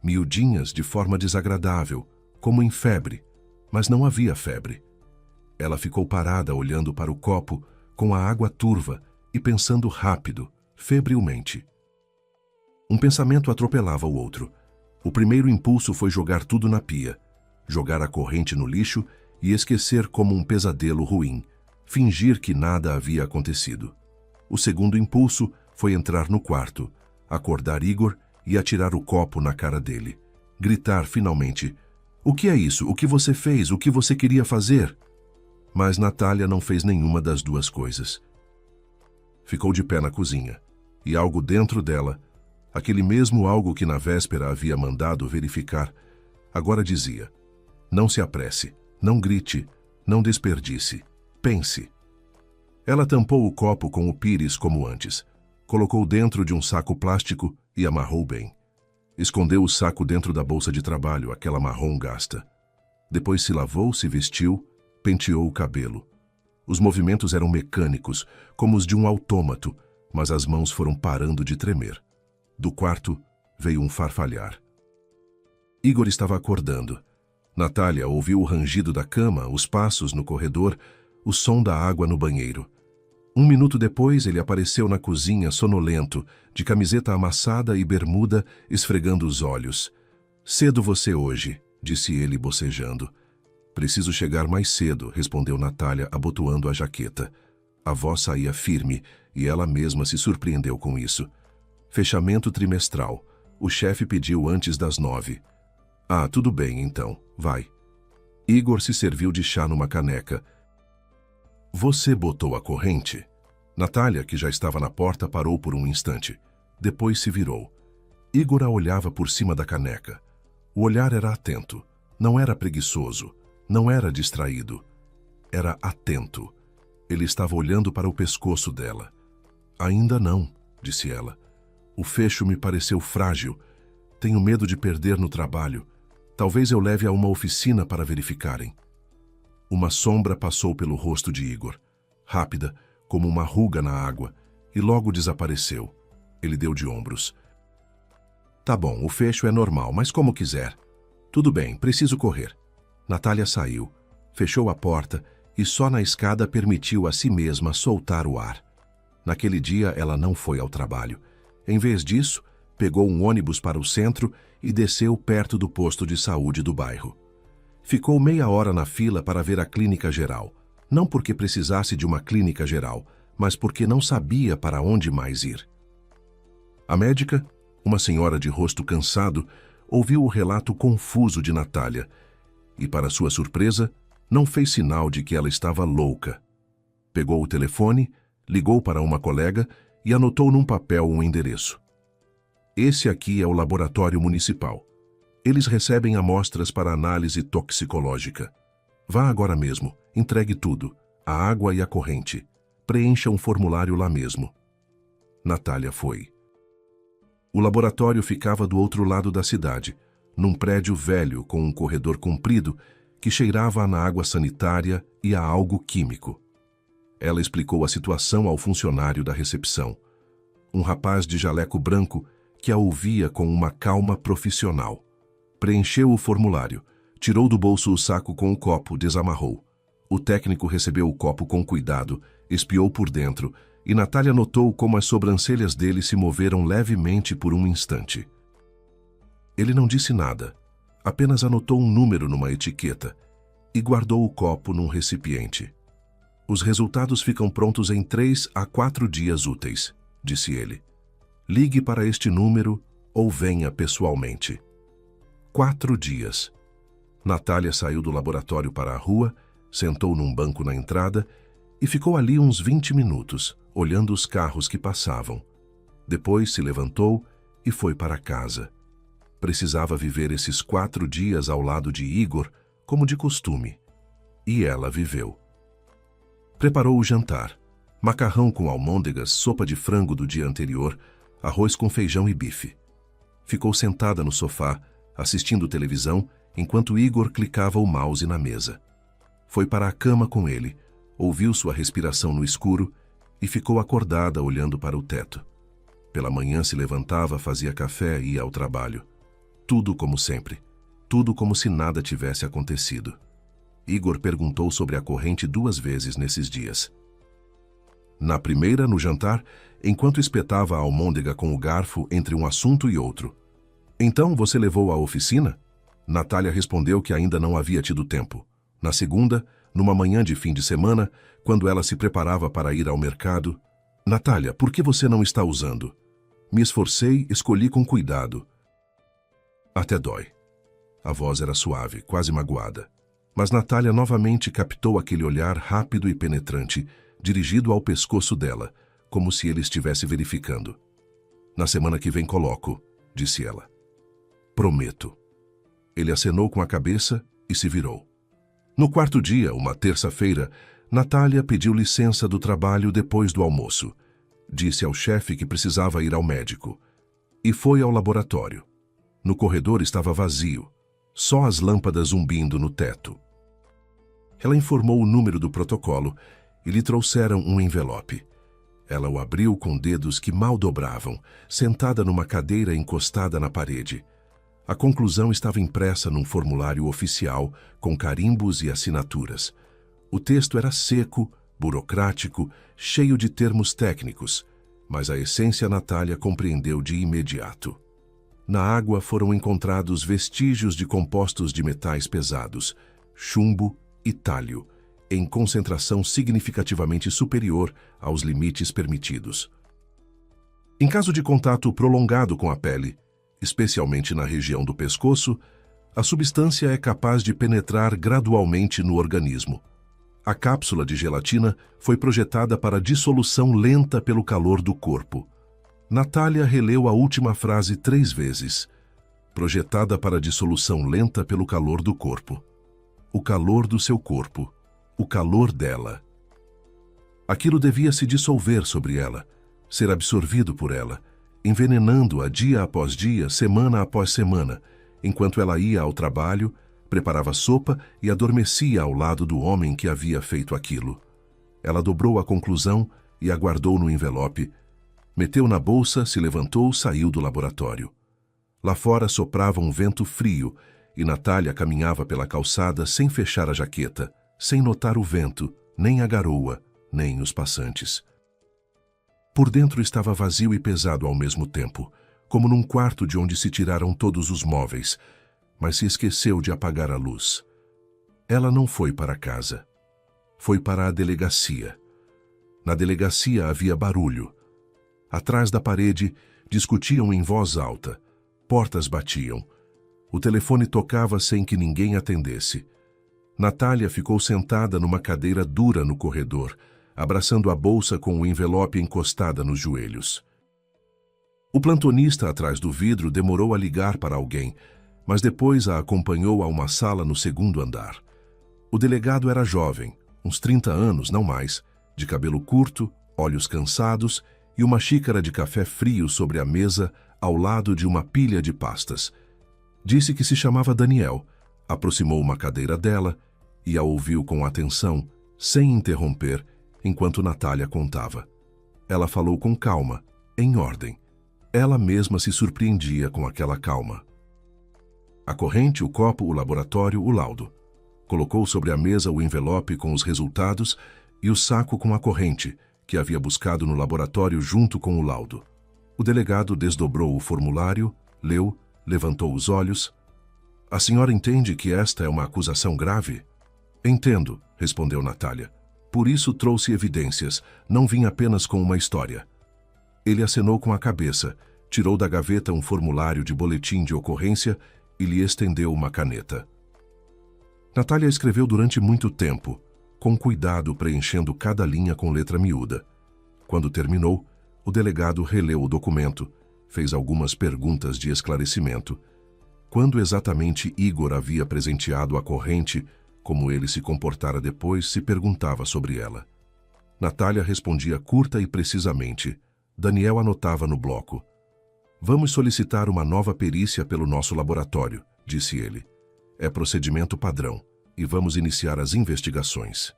miudinhas de forma desagradável, como em febre, mas não havia febre. Ela ficou parada olhando para o copo com a água turva e pensando rápido, febrilmente. Um pensamento atropelava o outro. O primeiro impulso foi jogar tudo na pia, jogar a corrente no lixo e esquecer como um pesadelo ruim, fingir que nada havia acontecido. O segundo impulso foi entrar no quarto, acordar Igor e atirar o copo na cara dele. Gritar finalmente: "O que é isso? O que você fez? O que você queria fazer?" Mas Natália não fez nenhuma das duas coisas. Ficou de pé na cozinha, e algo dentro dela, aquele mesmo algo que na véspera havia mandado verificar, agora dizia: "Não se apresse, não grite, não desperdice, pense." Ela tampou o copo com o pires como antes, colocou dentro de um saco plástico e amarrou bem. Escondeu o saco dentro da bolsa de trabalho, aquela marrom gasta. Depois se lavou, se vestiu, penteou o cabelo. Os movimentos eram mecânicos, como os de um autômato, mas as mãos foram parando de tremer. Do quarto veio um farfalhar. Igor estava acordando. Natália ouviu o rangido da cama, os passos no corredor, o som da água no banheiro. 1 minuto depois, ele apareceu na cozinha, sonolento, de camiseta amassada e bermuda, esfregando os olhos. "Cedo você hoje", disse ele, bocejando. "Preciso chegar mais cedo", respondeu Natália, abotoando a jaqueta. A voz saía firme, e ela mesma se surpreendeu com isso. Fechamento trimestral. O chefe pediu antes das 9. "Ah, tudo bem, então. Vai." Igor se serviu de chá numa caneca. "Você botou a corrente?" Natália, que já estava na porta, parou por um instante. Depois se virou. Igor a olhava por cima da caneca. O olhar era atento. Não era preguiçoso. Não era distraído. Era atento. Ele estava olhando para o pescoço dela. "Ainda não", disse ela. "O fecho me pareceu frágil. Tenho medo de perder no trabalho. Talvez eu leve a uma oficina para verificarem." Uma sombra passou pelo rosto de Igor, rápida, como uma ruga na água, e logo desapareceu. Ele deu de ombros. "Tá bom, o fecho é normal, mas como quiser." "Tudo bem, preciso correr." Natália saiu, fechou a porta e só na escada permitiu a si mesma soltar o ar. Naquele dia ela não foi ao trabalho. Em vez disso, pegou um ônibus para o centro e desceu perto do posto de saúde do bairro. Ficou meia hora na fila para ver a clínica geral, não porque precisasse de uma clínica geral, mas porque não sabia para onde mais ir. A médica, uma senhora de rosto cansado, ouviu o relato confuso de Natália e, para sua surpresa, não fez sinal de que ela estava louca. Pegou o telefone, ligou para uma colega e anotou num papel um endereço. "Esse aqui é o laboratório municipal. Eles recebem amostras para análise toxicológica. Vá agora mesmo, entregue tudo, a água e a corrente. Preencha um formulário lá mesmo." Natália foi. O laboratório ficava do outro lado da cidade, num prédio velho com um corredor comprido que cheirava na água sanitária e a algo químico. Ela explicou a situação ao funcionário da recepção, um rapaz de jaleco branco que a ouvia com uma calma profissional. Preencheu o formulário, tirou do bolso o saco com o copo, desamarrou. O técnico recebeu o copo com cuidado, espiou por dentro, e Natália notou como as sobrancelhas dele se moveram levemente por um instante. Ele não disse nada, apenas anotou um número numa etiqueta e guardou o copo num recipiente. "Os resultados ficam prontos em 3 a 4 dias úteis", disse ele. "Ligue para este número ou venha pessoalmente." 4 dias. Natália saiu do laboratório para a rua, sentou num banco na entrada e ficou ali uns 20 minutos, olhando os carros que passavam. Depois se levantou e foi para casa. Precisava viver esses 4 dias ao lado de Igor, como de costume. E ela viveu. Preparou o jantar. Macarrão com almôndegas, sopa de frango do dia anterior, arroz com feijão e bife. Ficou sentada no sofá, assistindo televisão, enquanto Igor clicava o mouse na mesa. Foi para a cama com ele, ouviu sua respiração no escuro e ficou acordada olhando para o teto. Pela manhã se levantava, fazia café e ia ao trabalho. Tudo como sempre. Tudo como se nada tivesse acontecido. Igor perguntou sobre a corrente 2 vezes nesses dias. Na primeira, no jantar, enquanto espetava a almôndega com o garfo entre um assunto e outro. "Então você levou à oficina?" Natália respondeu que ainda não havia tido tempo. Na segunda, numa manhã de fim de semana, quando ela se preparava para ir ao mercado, "Natália, por que você não está usando?" "Me esforcei, escolhi com cuidado." "Até dói." A voz era suave, quase magoada. Mas Natália novamente captou aquele olhar rápido e penetrante, dirigido ao pescoço dela, como se ele estivesse verificando. "Na semana que vem coloco", disse ela. "Prometo." Ele acenou com a cabeça e se virou. No quarto dia, uma terça-feira, Natália pediu licença do trabalho depois do almoço. Disse ao chefe que precisava ir ao médico. E foi ao laboratório. No corredor estava vazio. só as lâmpadas zumbindo no teto. Ela informou o número do protocolo e lhe trouxeram um envelope. Ela o abriu com dedos que mal dobravam, sentada numa cadeira encostada na parede. A conclusão estava impressa num formulário oficial, com carimbos e assinaturas. O texto era seco, burocrático, cheio de termos técnicos, mas a essência Natália compreendeu de imediato. Na água foram encontrados vestígios de compostos de metais pesados, chumbo e tálio, em concentração significativamente superior aos limites permitidos. Em caso de contato prolongado com a pele, especialmente na região do pescoço, a substância é capaz de penetrar gradualmente no organismo. A cápsula de gelatina foi projetada para dissolução lenta pelo calor do corpo. Natália releu a última frase 3 vezes. Projetada para dissolução lenta pelo calor do corpo. O calor do seu corpo. O calor dela. Aquilo devia se dissolver sobre ela, ser absorvido por ela, envenenando-a dia após dia, semana após semana, enquanto ela ia ao trabalho, preparava sopa e adormecia ao lado do homem que havia feito aquilo. Ela dobrou a conclusão e a guardou no envelope, meteu na bolsa, se levantou, saiu do laboratório. Lá fora soprava um vento frio e Natália caminhava pela calçada sem fechar a jaqueta, sem notar o vento, nem a garoa, nem os passantes. Por dentro estava vazio e pesado ao mesmo tempo, como num quarto de onde se tiraram todos os móveis, mas se esqueceu de apagar a luz. Ela não foi para casa. Foi para a delegacia. Na delegacia havia barulho. Atrás da parede, discutiam em voz alta. Portas batiam. O telefone tocava sem que ninguém atendesse. Natália ficou sentada numa cadeira dura no corredor, abraçando a bolsa com o envelope encostada nos joelhos. O plantonista atrás do vidro demorou a ligar para alguém, mas depois a acompanhou a uma sala no 2º andar. O delegado era jovem, uns 30 anos, não mais, de cabelo curto, olhos cansados e uma xícara de café frio sobre a mesa ao lado de uma pilha de pastas. Disse que se chamava Daniel, aproximou uma cadeira dela e a ouviu com atenção, sem interromper, enquanto Natália contava. Ela falou com calma, em ordem. Ela mesma se surpreendia com aquela calma. A corrente, o copo, o laboratório, o laudo. Colocou sobre a mesa o envelope com os resultados e o saco com a corrente, que havia buscado no laboratório junto com o laudo. O delegado desdobrou o formulário, leu, levantou os olhos. A senhora entende que esta é uma acusação grave? Entendo, respondeu Natália. Por isso trouxe evidências, não vim apenas com uma história. Ele acenou com a cabeça, tirou da gaveta um formulário de boletim de ocorrência e lhe estendeu uma caneta. Natália escreveu durante muito tempo, com cuidado preenchendo cada linha com letra miúda. Quando terminou, o delegado releu o documento, fez algumas perguntas de esclarecimento. Quando exatamente Igor havia presenteado a corrente, como ele se comportara depois, se perguntava sobre ela. Natália respondia curta e precisamente. Daniel anotava no bloco. Vamos solicitar uma nova perícia pelo nosso laboratório, disse ele. É procedimento padrão e vamos iniciar as investigações.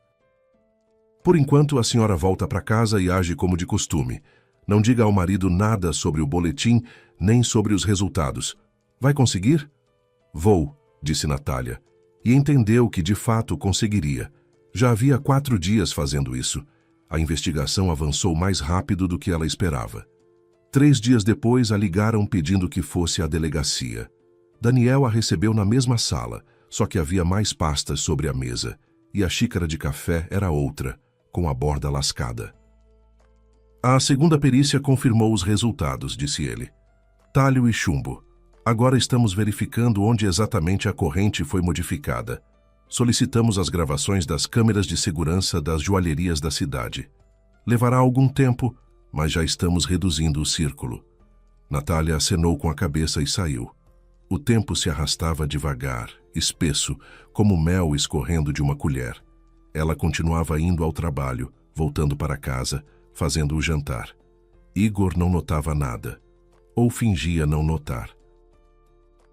Por enquanto, a senhora volta para casa e age como de costume. Não diga ao marido nada sobre o boletim, nem sobre os resultados. Vai conseguir? Vou, disse Natália. E entendeu que de fato conseguiria. Já havia 4 dias fazendo isso. A investigação avançou mais rápido do que ela esperava. 3 dias depois a ligaram pedindo que fosse à delegacia. Daniel a recebeu na mesma sala, só que havia mais pastas sobre a mesa, e a xícara de café era outra, com a borda lascada. A segunda perícia confirmou os resultados, disse ele. Talho e chumbo. Agora estamos verificando onde exatamente a corrente foi modificada. Solicitamos as gravações das câmeras de segurança das joalherias da cidade. Levará algum tempo, mas já estamos reduzindo o círculo. Natália acenou com a cabeça e saiu. O tempo se arrastava devagar, espesso, como mel escorrendo de uma colher. Ela continuava indo ao trabalho, voltando para casa, fazendo o jantar. Igor não notava nada, ou fingia não notar.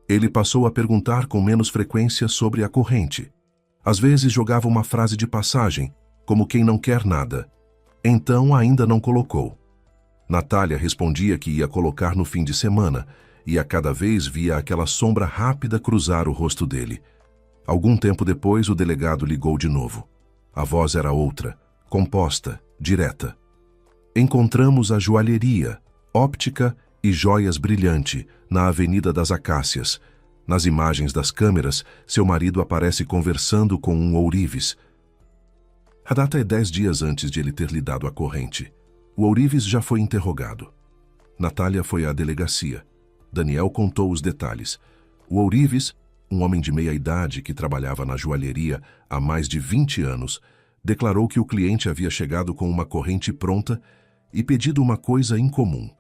Ele passou a perguntar com menos frequência sobre a corrente. Às vezes jogava uma frase de passagem, como quem não quer nada. Então ainda não colocou. Natália respondia que ia colocar no fim de semana, e a cada vez via aquela sombra rápida cruzar o rosto dele. Algum tempo depois, o delegado ligou de novo. A voz era outra, composta, direta. Encontramos a joalheria, óptica e joias brilhante, na Avenida das Acácias. Nas imagens das câmeras, seu marido aparece conversando com um ourives. A data é 10 dias antes de ele ter lhe dado a corrente. O ourives já foi interrogado. Natália foi à delegacia. Daniel contou os detalhes. O ourives, um homem de meia idade que trabalhava na joalheria há mais de 20 anos, declarou que o cliente havia chegado com uma corrente pronta e pedido uma coisa incomum: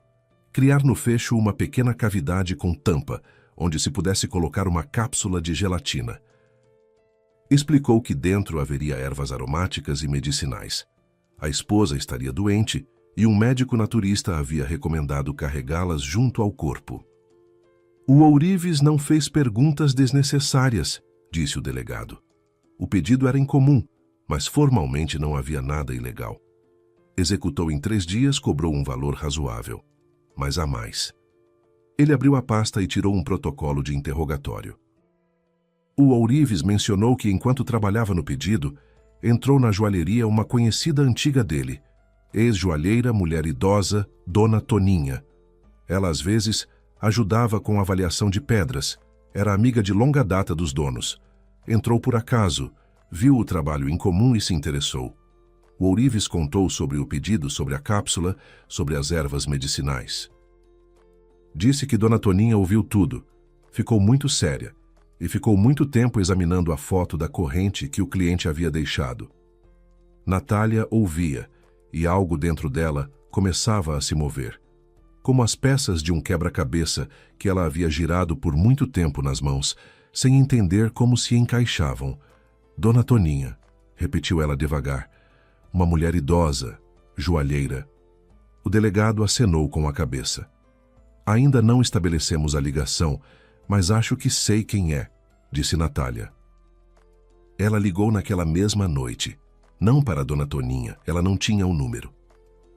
criar no fecho uma pequena cavidade com tampa, onde se pudesse colocar uma cápsula de gelatina. Explicou que dentro haveria ervas aromáticas e medicinais. A esposa estaria doente e um médico naturista havia recomendado carregá-las junto ao corpo. O ourives não fez perguntas desnecessárias, disse o delegado. O pedido era incomum, mas formalmente não havia nada ilegal. Executou em 3 dias, cobrou um valor razoável, mas há mais. Ele abriu a pasta e tirou um protocolo de interrogatório. O ourives mencionou que, enquanto trabalhava no pedido, entrou na joalheria uma conhecida antiga dele, ex-joalheira, mulher idosa, Dona Toninha. Ela, às vezes, ajudava com a avaliação de pedras, era amiga de longa data dos donos. Entrou por acaso, viu o trabalho incomum e se interessou. O ourives contou sobre o pedido, sobre a cápsula, sobre as ervas medicinais. Disse que Dona Toninha ouviu tudo, ficou muito séria e ficou muito tempo examinando a foto da corrente que o cliente havia deixado. Natália ouvia e algo dentro dela começava a se mover, como as peças de um quebra-cabeça que ela havia girado por muito tempo nas mãos, sem entender como se encaixavam. Dona Toninha, repetiu ela devagar, uma mulher idosa, joalheira. O delegado acenou com a cabeça. Ainda não estabelecemos a ligação, mas acho que sei quem é, disse Natália. Ela ligou naquela mesma noite. Não para Dona Toninha, ela não tinha o número.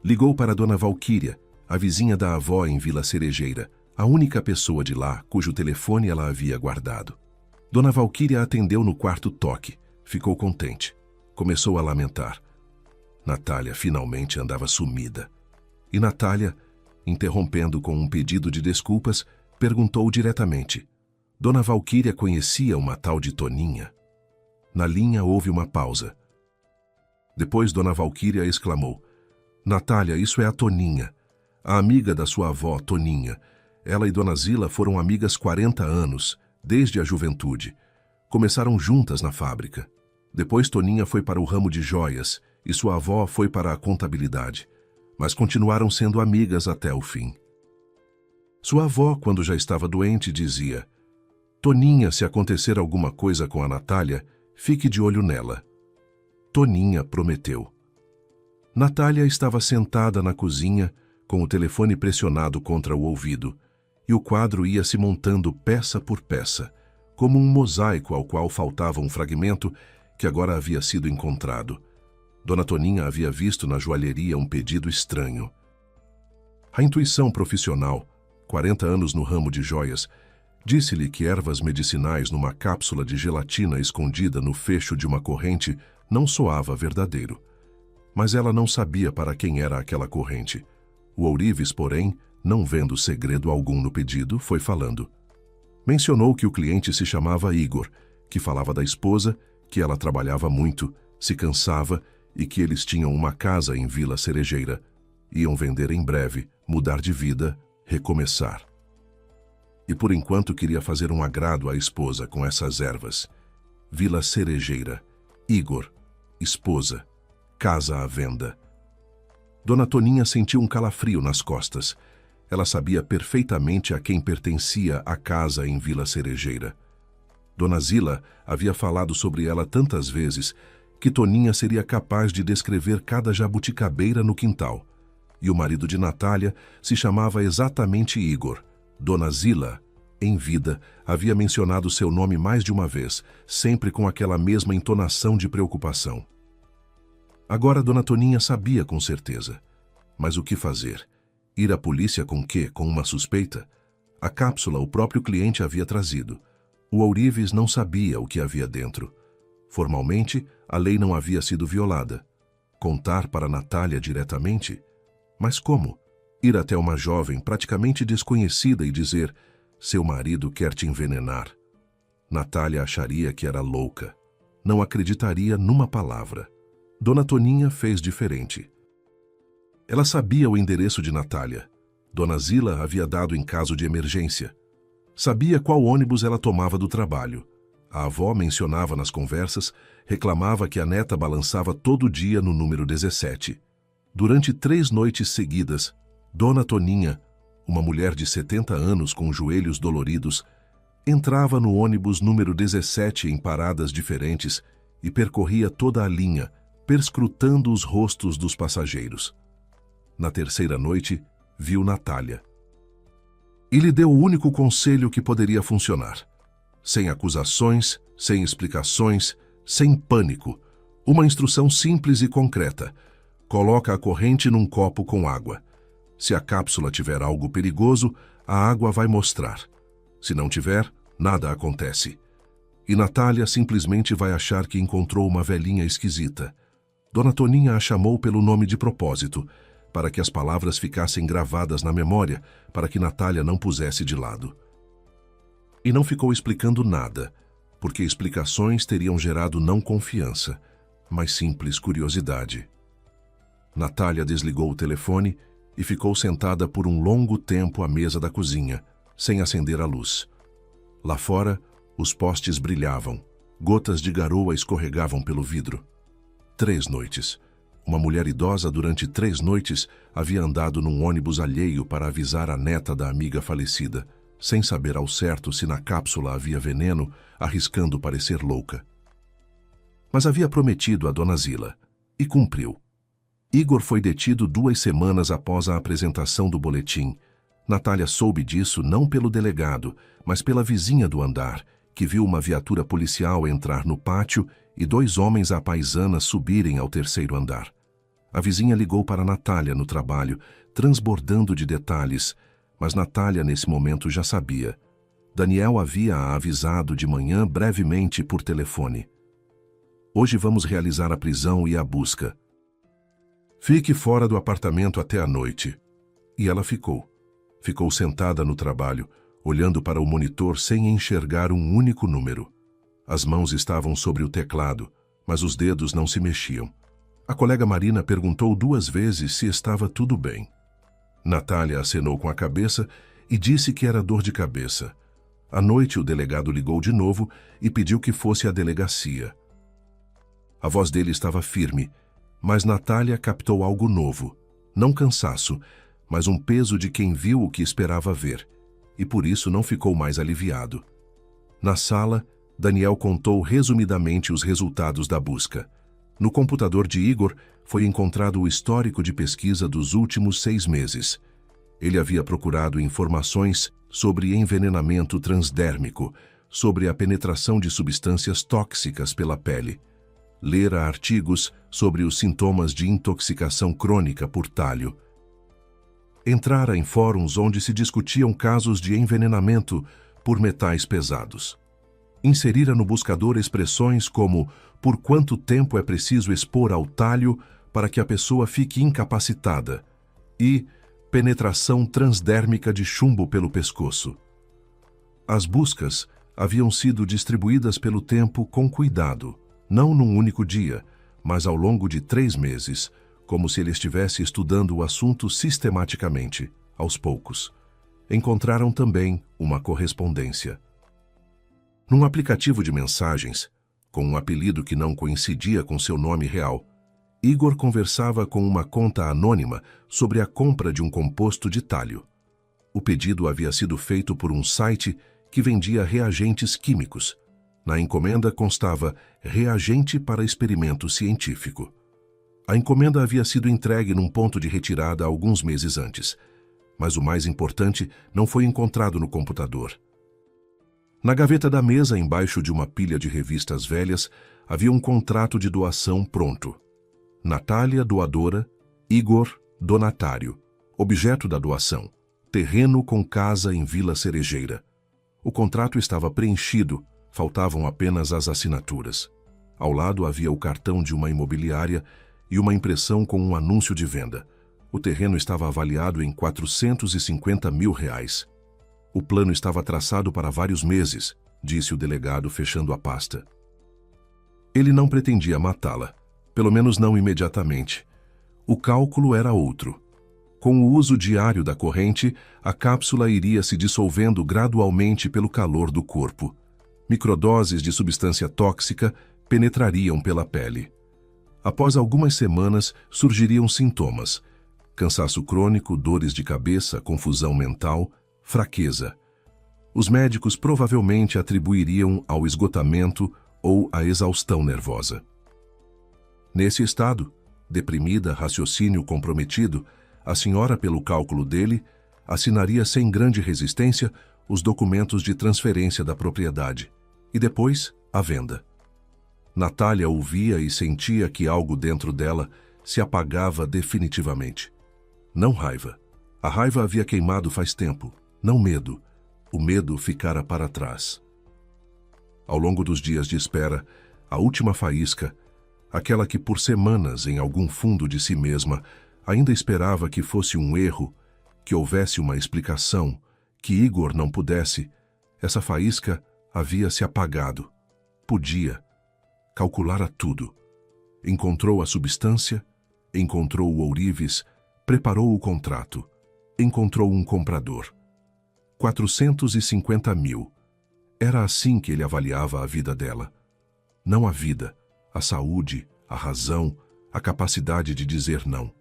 Ligou para Dona Valquíria, a vizinha da avó em Vila Cerejeira, a única pessoa de lá cujo telefone ela havia guardado. Dona Valquíria atendeu no quarto toque. Ficou contente. Começou a lamentar. Natália finalmente andava sumida. E Natália, interrompendo com um pedido de desculpas, perguntou diretamente: Dona Valquíria conhecia uma tal de Toninha? Na linha houve uma pausa. Depois Dona Valquíria exclamou: Natália, isso é a Toninha, a amiga da sua avó, Toninha. Ela e Dona Zila foram amigas 40 anos, desde a juventude. Começaram juntas na fábrica. Depois Toninha foi para o ramo de joias e sua avó foi para a contabilidade, mas continuaram sendo amigas até o fim. Sua avó, quando já estava doente, dizia: Toninha, se acontecer alguma coisa com a Natália, fique de olho nela. Toninha prometeu. Natália estava sentada na cozinha, com o telefone pressionado contra o ouvido, e o quadro ia se montando peça por peça, como um mosaico ao qual faltava um fragmento que agora havia sido encontrado. Dona Toninha havia visto na joalheria um pedido estranho. A intuição profissional, 40 anos no ramo de joias, disse-lhe que ervas medicinais numa cápsula de gelatina escondida no fecho de uma corrente não soava verdadeiro. Mas ela não sabia para quem era aquela corrente. O ourives, porém, não vendo segredo algum no pedido, foi falando. Mencionou que o cliente se chamava Igor, que falava da esposa, que ela trabalhava muito, se cansava e que eles tinham uma casa em Vila Cerejeira. Iam vender em breve, mudar de vida, recomeçar. E por enquanto queria fazer um agrado à esposa com essas ervas. Vila Cerejeira, Igor, esposa, casa à venda. Dona Toninha sentiu um calafrio nas costas. Ela sabia perfeitamente a quem pertencia a casa em Vila Cerejeira. Dona Zila havia falado sobre ela tantas vezes que Toninha seria capaz de descrever cada jabuticabeira no quintal. E o marido de Natália se chamava exatamente Igor. Dona Zila, em vida, havia mencionado seu nome mais de uma vez, sempre com aquela mesma entonação de preocupação. Agora Dona Toninha sabia com certeza. Mas o que fazer? Ir à polícia com quê? Com uma suspeita? A cápsula o próprio cliente havia trazido. O ourives não sabia o que havia dentro. Formalmente, a lei não havia sido violada. Contar para Natália diretamente? Mas como? Ir até uma jovem praticamente desconhecida e dizer: seu marido quer te envenenar. Natália acharia que era louca. Não acreditaria numa palavra. Dona Toninha fez diferente. Ela sabia o endereço de Natália. Dona Zila havia dado em caso de emergência. Sabia qual ônibus ela tomava do trabalho. A avó mencionava nas conversas, reclamava que a neta balançava todo dia no número 17. Durante 3 noites seguidas, Dona Toninha, uma mulher de 70 anos com joelhos doloridos, entrava no ônibus número 17 em paradas diferentes e percorria toda a linha, perscrutando os rostos dos passageiros. Na terceira noite, viu Natália. E lhe deu o único conselho que poderia funcionar. Sem acusações, sem explicações, sem pânico. Uma instrução simples e concreta. Coloca a corrente num copo com água. Se a cápsula tiver algo perigoso, a água vai mostrar. Se não tiver, nada acontece. E Natália simplesmente vai achar que encontrou uma velhinha esquisita. Dona Toninha a chamou pelo nome de propósito, para que as palavras ficassem gravadas na memória, para que Natália não pusesse de lado. E não ficou explicando nada, porque explicações teriam gerado não confiança, mas simples curiosidade. Natália desligou o telefone e ficou sentada por um longo tempo à mesa da cozinha, sem acender a luz. Lá fora, os postes brilhavam, gotas de garoa escorregavam pelo vidro. 3 noites. Uma mulher idosa durante 3 noites havia andado num ônibus alheio para avisar a neta da amiga falecida, sem saber ao certo se na cápsula havia veneno, arriscando parecer louca. Mas havia prometido a Dona Zila, e cumpriu. Igor foi detido 2 semanas após a apresentação do boletim. Natália soube disso não pelo delegado, mas pela vizinha do andar, que viu uma viatura policial entrar no pátio e 2 homens à paisana subirem ao 3º andar. A vizinha ligou para Natália no trabalho, transbordando de detalhes, mas Natália nesse momento já sabia. Daniel havia a avisado de manhã brevemente por telefone. Hoje vamos realizar a prisão e a busca. Fique fora do apartamento até a noite. E ela ficou. Ficou sentada no trabalho, olhando para o monitor sem enxergar um único número. As mãos estavam sobre o teclado, mas os dedos não se mexiam. A colega Marina perguntou 2 vezes se estava tudo bem. Natália acenou com a cabeça e disse que era dor de cabeça. À noite, o delegado ligou de novo e pediu que fosse à delegacia. A voz dele estava firme, mas Natália captou algo novo. Não cansaço, mas um peso de quem viu o que esperava ver, e por isso não ficou mais aliviado. Na sala, Daniel contou resumidamente os resultados da busca. No computador de Igor foi encontrado o histórico de pesquisa dos últimos 6 meses. Ele havia procurado informações sobre envenenamento transdérmico, sobre a penetração de substâncias tóxicas pela pele. Lera artigos sobre os sintomas de intoxicação crônica por talho. Entrara em fóruns onde se discutiam casos de envenenamento por metais pesados. Inserira no buscador expressões como por quanto tempo é preciso expor ao talho para que a pessoa fique incapacitada e penetração transdérmica de chumbo pelo pescoço. As buscas haviam sido distribuídas pelo tempo com cuidado, não num único dia, mas ao longo de 3 meses, como se ele estivesse estudando o assunto sistematicamente, aos poucos. Encontraram também uma correspondência. Num aplicativo de mensagens, com um apelido que não coincidia com seu nome real, Igor conversava com uma conta anônima sobre a compra de um composto de talho. O pedido havia sido feito por um site que vendia reagentes químicos. Na encomenda constava reagente para experimento científico. A encomenda havia sido entregue num ponto de retirada alguns meses antes, mas o mais importante não foi encontrado no computador. Na gaveta da mesa, embaixo de uma pilha de revistas velhas, havia um contrato de doação pronto. Natália, doadora; Igor, donatário. Objeto da doação: terreno com casa em Vila Cerejeira. O contrato estava preenchido, faltavam apenas as assinaturas. Ao lado havia o cartão de uma imobiliária e uma impressão com um anúncio de venda. O terreno estava avaliado em R$ 450 mil. O plano estava traçado para vários meses, disse o delegado, fechando a pasta. Ele não pretendia matá-la, pelo menos não imediatamente. O cálculo era outro. Com o uso diário da corrente, a cápsula iria se dissolvendo gradualmente pelo calor do corpo. Microdoses de substância tóxica penetrariam pela pele. Após algumas semanas, surgiriam sintomas: cansaço crônico, dores de cabeça, confusão mental, fraqueza. Os médicos provavelmente atribuiriam ao esgotamento ou à exaustão nervosa. Nesse estado, deprimida, raciocínio comprometido, a senhora, pelo cálculo dele, assinaria sem grande resistência os documentos de transferência da propriedade e depois a venda. Natália ouvia e sentia que algo dentro dela se apagava definitivamente. Não raiva. A raiva havia queimado faz tempo. Não medo. O medo ficara para trás. Ao longo dos dias de espera, a última faísca, aquela que por semanas, em algum fundo de si mesma, ainda esperava que fosse um erro, que houvesse uma explicação, que Igor não pudesse, essa faísca havia se apagado. Podia. Calculara tudo. Encontrou a substância, encontrou o ourives, preparou o contrato, encontrou um comprador. 450 mil. Era assim que ele avaliava a vida dela. Não a vida, a saúde, a razão, a capacidade de dizer não.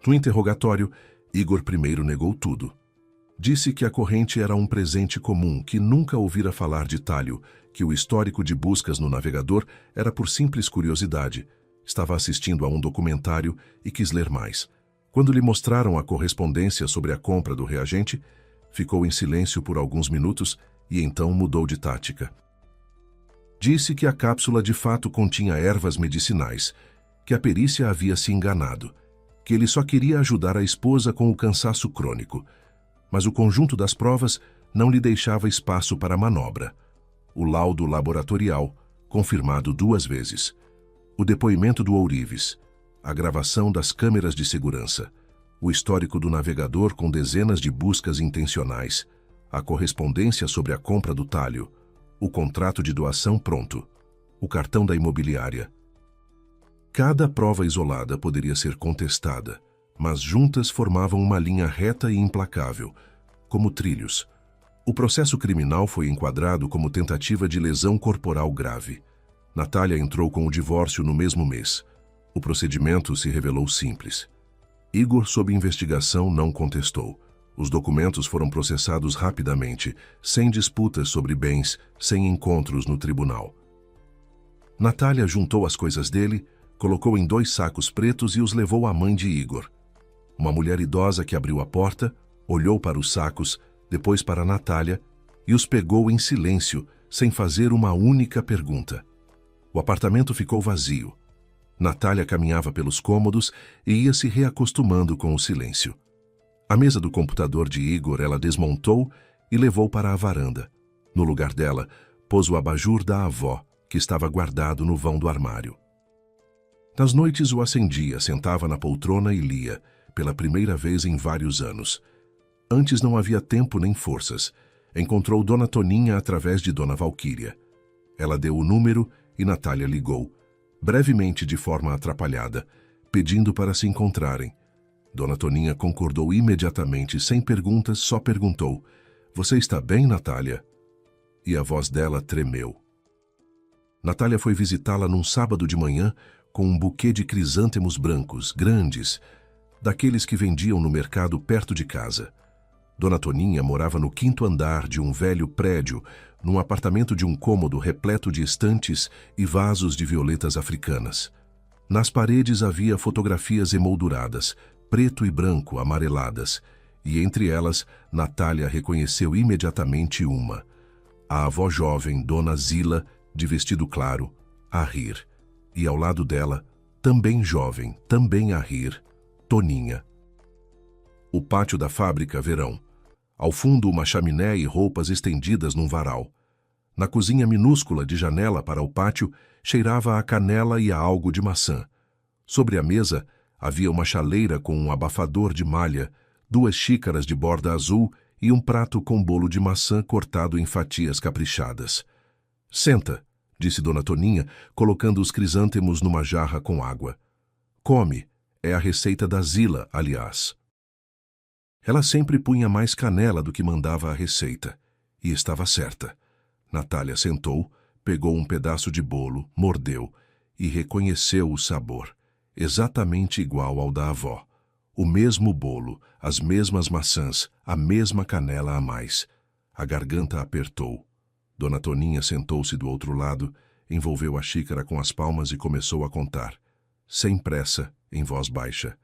No interrogatório, Igor primeiro negou tudo. Disse que a corrente era um presente comum, que nunca ouvira falar de talho, que o histórico de buscas no navegador era por simples curiosidade. Estava assistindo a um documentário e quis ler mais. Quando lhe mostraram a correspondência sobre a compra do reagente, ficou em silêncio por alguns minutos e então mudou de tática. Disse que a cápsula de fato continha ervas medicinais, que a perícia havia se enganado, que ele só queria ajudar a esposa com o cansaço crônico, mas o conjunto das provas não lhe deixava espaço para manobra. O laudo laboratorial, confirmado 2 vezes, o depoimento do ourives, a gravação das câmeras de segurança, o histórico do navegador com dezenas de buscas intencionais, a correspondência sobre a compra do talho, o contrato de doação pronto, o cartão da imobiliária. Cada prova isolada poderia ser contestada, mas juntas formavam uma linha reta e implacável, como trilhos. O processo criminal foi enquadrado como tentativa de lesão corporal grave. Natália entrou com o divórcio no mesmo mês. O procedimento se revelou simples. Igor, sob investigação, não contestou. Os documentos foram processados rapidamente, sem disputas sobre bens, sem encontros no tribunal. Natália juntou as coisas dele, colocou em 2 sacos pretos e os levou à mãe de Igor. Uma mulher idosa que abriu a porta, olhou para os sacos, depois para Natália, e os pegou em silêncio, sem fazer uma única pergunta. O apartamento ficou vazio. Natália caminhava pelos cômodos e ia se reacostumando com o silêncio. A mesa do computador de Igor ela desmontou e levou para a varanda. No lugar dela, pôs o abajur da avó, que estava guardado no vão do armário. Nas noites o acendia, sentava na poltrona e lia, pela primeira vez em vários anos. Antes não havia tempo nem forças. Encontrou Dona Toninha através de Dona Valquíria. Ela deu o número e Natália ligou, brevemente de forma atrapalhada, pedindo para se encontrarem. Dona Toninha concordou imediatamente, sem perguntas, só perguntou: "Você está bem, Natália?" E a voz dela tremeu. Natália foi visitá-la num sábado de manhã com um buquê de crisântemos brancos, grandes, daqueles que vendiam no mercado perto de casa. Dona Toninha morava no 5º andar de um velho prédio, num apartamento de um cômodo repleto de estantes e vasos de violetas africanas. Nas paredes havia fotografias emolduradas, preto e branco, amareladas, e entre elas, Natália reconheceu imediatamente uma. A avó jovem, Dona Zila, de vestido claro, a rir. E ao lado dela, também jovem, também a rir, Toninha. O pátio da fábrica, verão. Ao fundo, uma chaminé e roupas estendidas num varal. Na cozinha minúscula de janela para o pátio, cheirava a canela e a algo de maçã. Sobre a mesa, havia uma chaleira com um abafador de malha, 2 xícaras de borda azul e um prato com bolo de maçã cortado em fatias caprichadas. Senta, disse Dona Toninha, colocando os crisântemos numa jarra com água. Come, é a receita da Zila, aliás. Ela sempre punha mais canela do que mandava a receita, e estava certa. Natália sentou, pegou um pedaço de bolo, mordeu e reconheceu o sabor, exatamente igual ao da avó. O mesmo bolo, as mesmas maçãs, a mesma canela a mais. A garganta apertou. Dona Toninha sentou-se do outro lado, envolveu a xícara com as palmas e começou a contar, sem pressa, em voz baixa.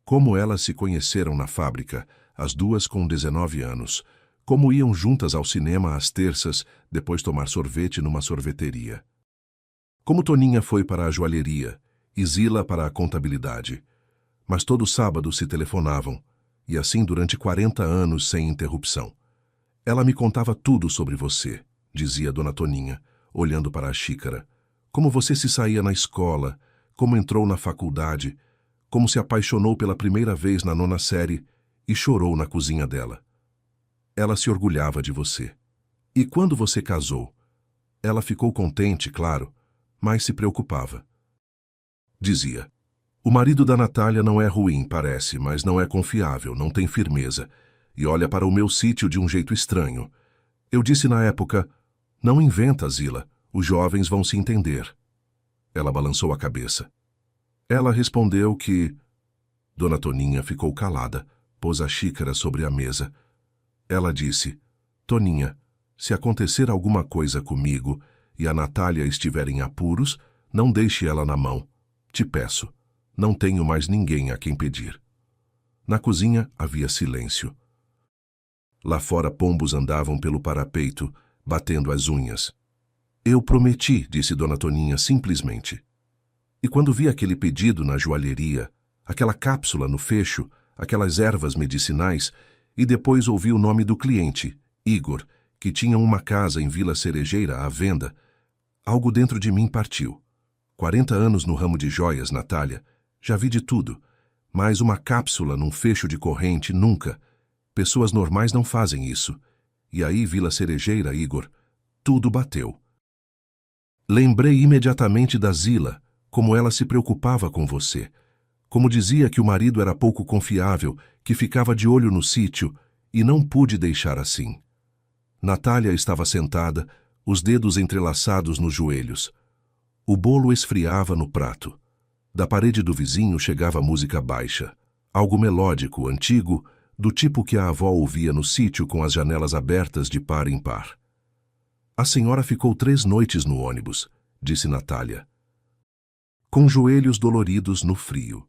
Como elas se conheceram na fábrica, as duas com 19 anos, como iam juntas ao cinema às terças, depois tomar sorvete numa sorveteria. Como Toninha foi para a joalheria e Zila para a contabilidade. Mas todo sábado se telefonavam, e assim durante 40 anos sem interrupção. Ela me contava tudo sobre você, dizia Dona Toninha, olhando para a xícara. Como você se saía na escola, como entrou na faculdade, como se apaixonou pela primeira vez na 9ª série e chorou na cozinha dela. Ela se orgulhava de você. E quando você casou? Ela ficou contente, claro, mas se preocupava. Dizia, o marido da Natália não é ruim, parece, mas não é confiável, não tem firmeza, e olha para o meu sítio de um jeito estranho. Eu disse na época, não inventa, Zila, os jovens vão se entender. Ela balançou a cabeça. Ela respondeu que... Dona Toninha ficou calada, pôs a xícara sobre a mesa. Ela disse, Toninha, se acontecer alguma coisa comigo e a Natália estiver em apuros, não deixe ela na mão. Te peço, não tenho mais ninguém a quem pedir. Na cozinha havia silêncio. Lá fora pombos andavam pelo parapeito, batendo as unhas. Eu prometi, disse Dona Toninha simplesmente. E quando vi aquele pedido na joalheria, aquela cápsula no fecho, aquelas ervas medicinais, e depois ouvi o nome do cliente, Igor, que tinha uma casa em Vila Cerejeira à venda, algo dentro de mim partiu. 40 anos no ramo de joias, Natália, já vi de tudo, mas uma cápsula num fecho de corrente nunca. Pessoas normais não fazem isso. E aí, Vila Cerejeira, Igor, tudo bateu. Lembrei imediatamente da Zila, como ela se preocupava com você, como dizia que o marido era pouco confiável, que ficava de olho no sítio, e não pude deixar assim. Natália estava sentada, os dedos entrelaçados nos joelhos. O bolo esfriava no prato. Da parede do vizinho chegava música baixa, algo melódico, antigo, do tipo que a avó ouvia no sítio com as janelas abertas de par em par. A senhora ficou 3 noites no ônibus, disse Natália. Com joelhos doloridos no frio.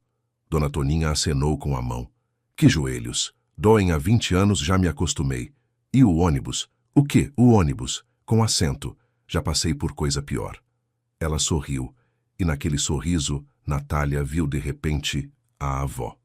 Dona Toninha acenou com a mão. Que joelhos? Doem há 20 anos, já me acostumei. E o ônibus? O quê? O ônibus? Com assento. Já passei por coisa pior. Ela sorriu, e naquele sorriso, Natália viu de repente a avó.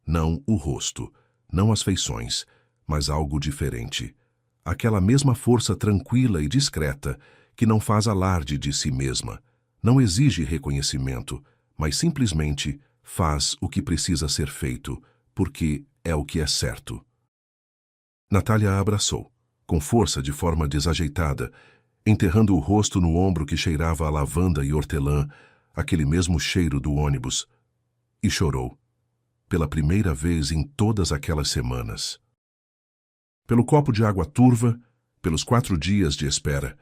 Não o rosto, não as feições, mas algo diferente. Aquela mesma força tranquila e discreta que não faz alarde de si mesma, não exige reconhecimento, mas simplesmente faz o que precisa ser feito, porque é o que é certo. Natália a abraçou, com força de forma desajeitada, enterrando o rosto no ombro que cheirava a lavanda e hortelã, aquele mesmo cheiro do ônibus, e chorou, pela primeira vez em todas aquelas semanas. Pelo copo de água turva, pelos 4 dias de espera,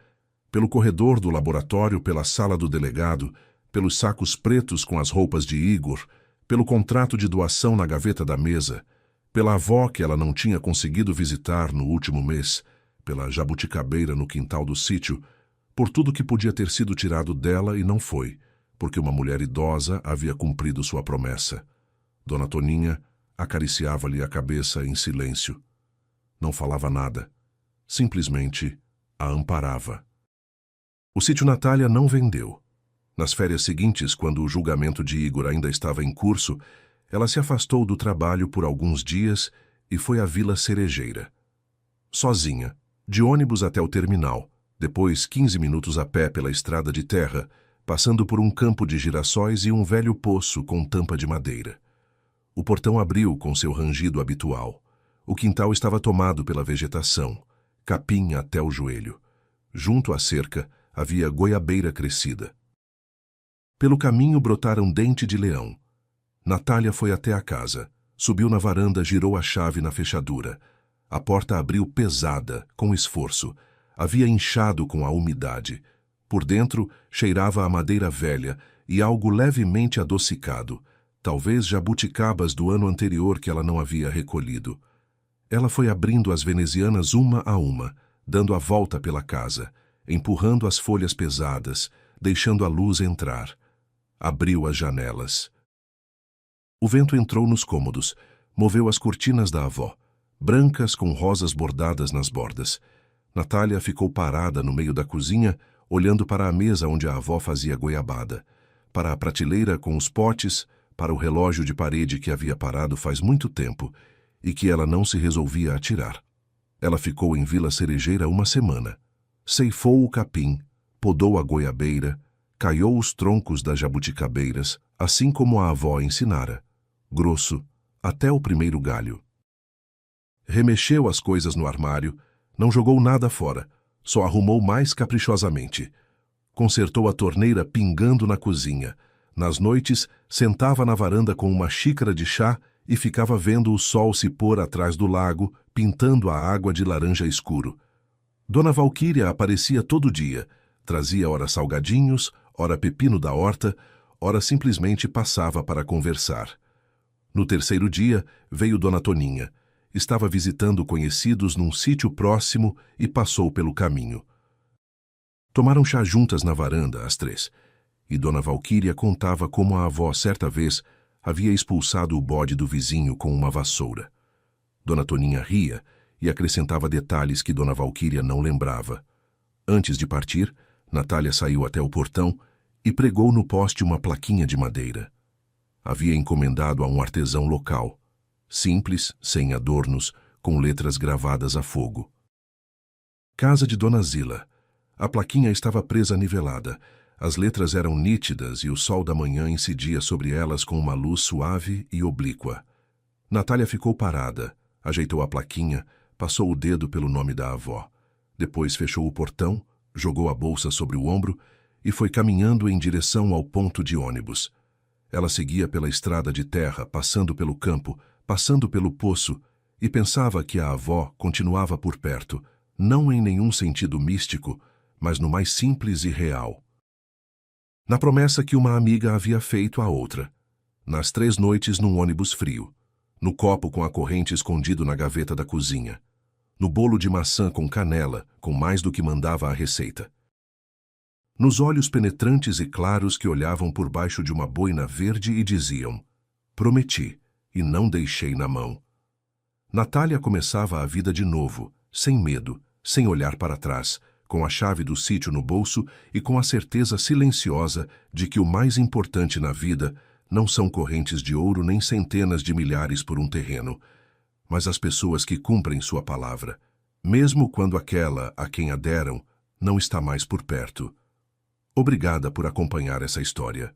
pelo corredor do laboratório, pela sala do delegado, pelos sacos pretos com as roupas de Igor, pelo contrato de doação na gaveta da mesa, pela avó que ela não tinha conseguido visitar no último mês, pela jabuticabeira no quintal do sítio, por tudo que podia ter sido tirado dela e não foi, porque uma mulher idosa havia cumprido sua promessa. Dona Toninha acariciava-lhe a cabeça em silêncio. Não falava nada, simplesmente a amparava. O sítio Natália não vendeu. Nas férias seguintes, quando o julgamento de Igor ainda estava em curso, ela se afastou do trabalho por alguns dias e foi à Vila Cerejeira. Sozinha, de ônibus até o terminal, depois 15 minutos a pé pela estrada de terra, passando por um campo de girassóis e um velho poço com tampa de madeira. O portão abriu com seu rangido habitual. O quintal estava tomado pela vegetação, capim até o joelho. Junto à cerca havia goiabeira crescida. Pelo caminho brotaram dente de leão. Natália foi até a casa, subiu na varanda, girou a chave na fechadura. A porta abriu pesada, com esforço. Havia inchado com a umidade. Por dentro, cheirava a madeira velha e algo levemente adocicado, talvez jabuticabas do ano anterior que ela não havia recolhido. Ela foi abrindo as venezianas uma a uma, dando a volta pela casa, empurrando as folhas pesadas, deixando a luz entrar. Abriu as janelas. O vento entrou nos cômodos, moveu as cortinas da avó, brancas com rosas bordadas nas bordas. Natália ficou parada no meio da cozinha, olhando para a mesa onde a avó fazia goiabada, para a prateleira com os potes, para o relógio de parede que havia parado faz muito tempo e que ela não se resolvia a tirar. Ela ficou em Vila Cerejeira uma semana. Ceifou o capim, podou a goiabeira, caiou os troncos das jabuticabeiras, assim como a avó ensinara, grosso, até o primeiro galho. Remexeu as coisas no armário, não jogou nada fora, só arrumou mais caprichosamente. Consertou a torneira pingando na cozinha. Nas noites, sentava na varanda com uma xícara de chá e ficava vendo o sol se pôr atrás do lago, pintando a água de laranja escuro. Dona Valquíria aparecia todo dia, trazia ora salgadinhos, ora pepino da horta, ora simplesmente passava para conversar. No terceiro dia, veio Dona Toninha. Estava visitando conhecidos num sítio próximo e passou pelo caminho. Tomaram chá juntas na varanda, as três, e Dona Valquíria contava como a avó, certa vez, havia expulsado o bode do vizinho com uma vassoura. Dona Toninha ria e acrescentava detalhes que Dona Valquíria não lembrava. Antes de partir, Natália saiu até o portão e pregou no poste uma plaquinha de madeira. Havia encomendado a um artesão local, simples, sem adornos, com letras gravadas a fogo. Casa de Dona Zila. A plaquinha estava presa nivelada. As letras eram nítidas e o sol da manhã incidia sobre elas com uma luz suave e oblíqua. Natália ficou parada, ajeitou a plaquinha, passou o dedo pelo nome da avó. Depois fechou o portão, jogou a bolsa sobre o ombro e foi caminhando em direção ao ponto de ônibus. Ela seguia pela estrada de terra, passando pelo campo, passando pelo poço, e pensava que a avó continuava por perto, não em nenhum sentido místico, mas no mais simples e real. Na promessa que uma amiga havia feito à outra, nas 3 noites num ônibus frio, no copo com a corrente escondido na gaveta da cozinha, no bolo de maçã com canela, com mais do que mandava a receita. Nos olhos penetrantes e claros que olhavam por baixo de uma boina verde e diziam: prometi, e não deixei na mão. Natália começava a vida de novo, sem medo, sem olhar para trás, com a chave do sítio no bolso e com a certeza silenciosa de que o mais importante na vida não são correntes de ouro nem centenas de milhares por um terreno, mas as pessoas que cumprem sua palavra, mesmo quando aquela a quem a deram não está mais por perto. Obrigada por acompanhar essa história.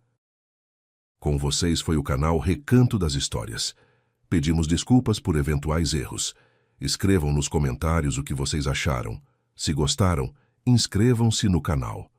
Com vocês foi o canal Recanto das Histórias. Pedimos desculpas por eventuais erros. Escrevam nos comentários o que vocês acharam. Se gostaram, inscrevam-se no canal.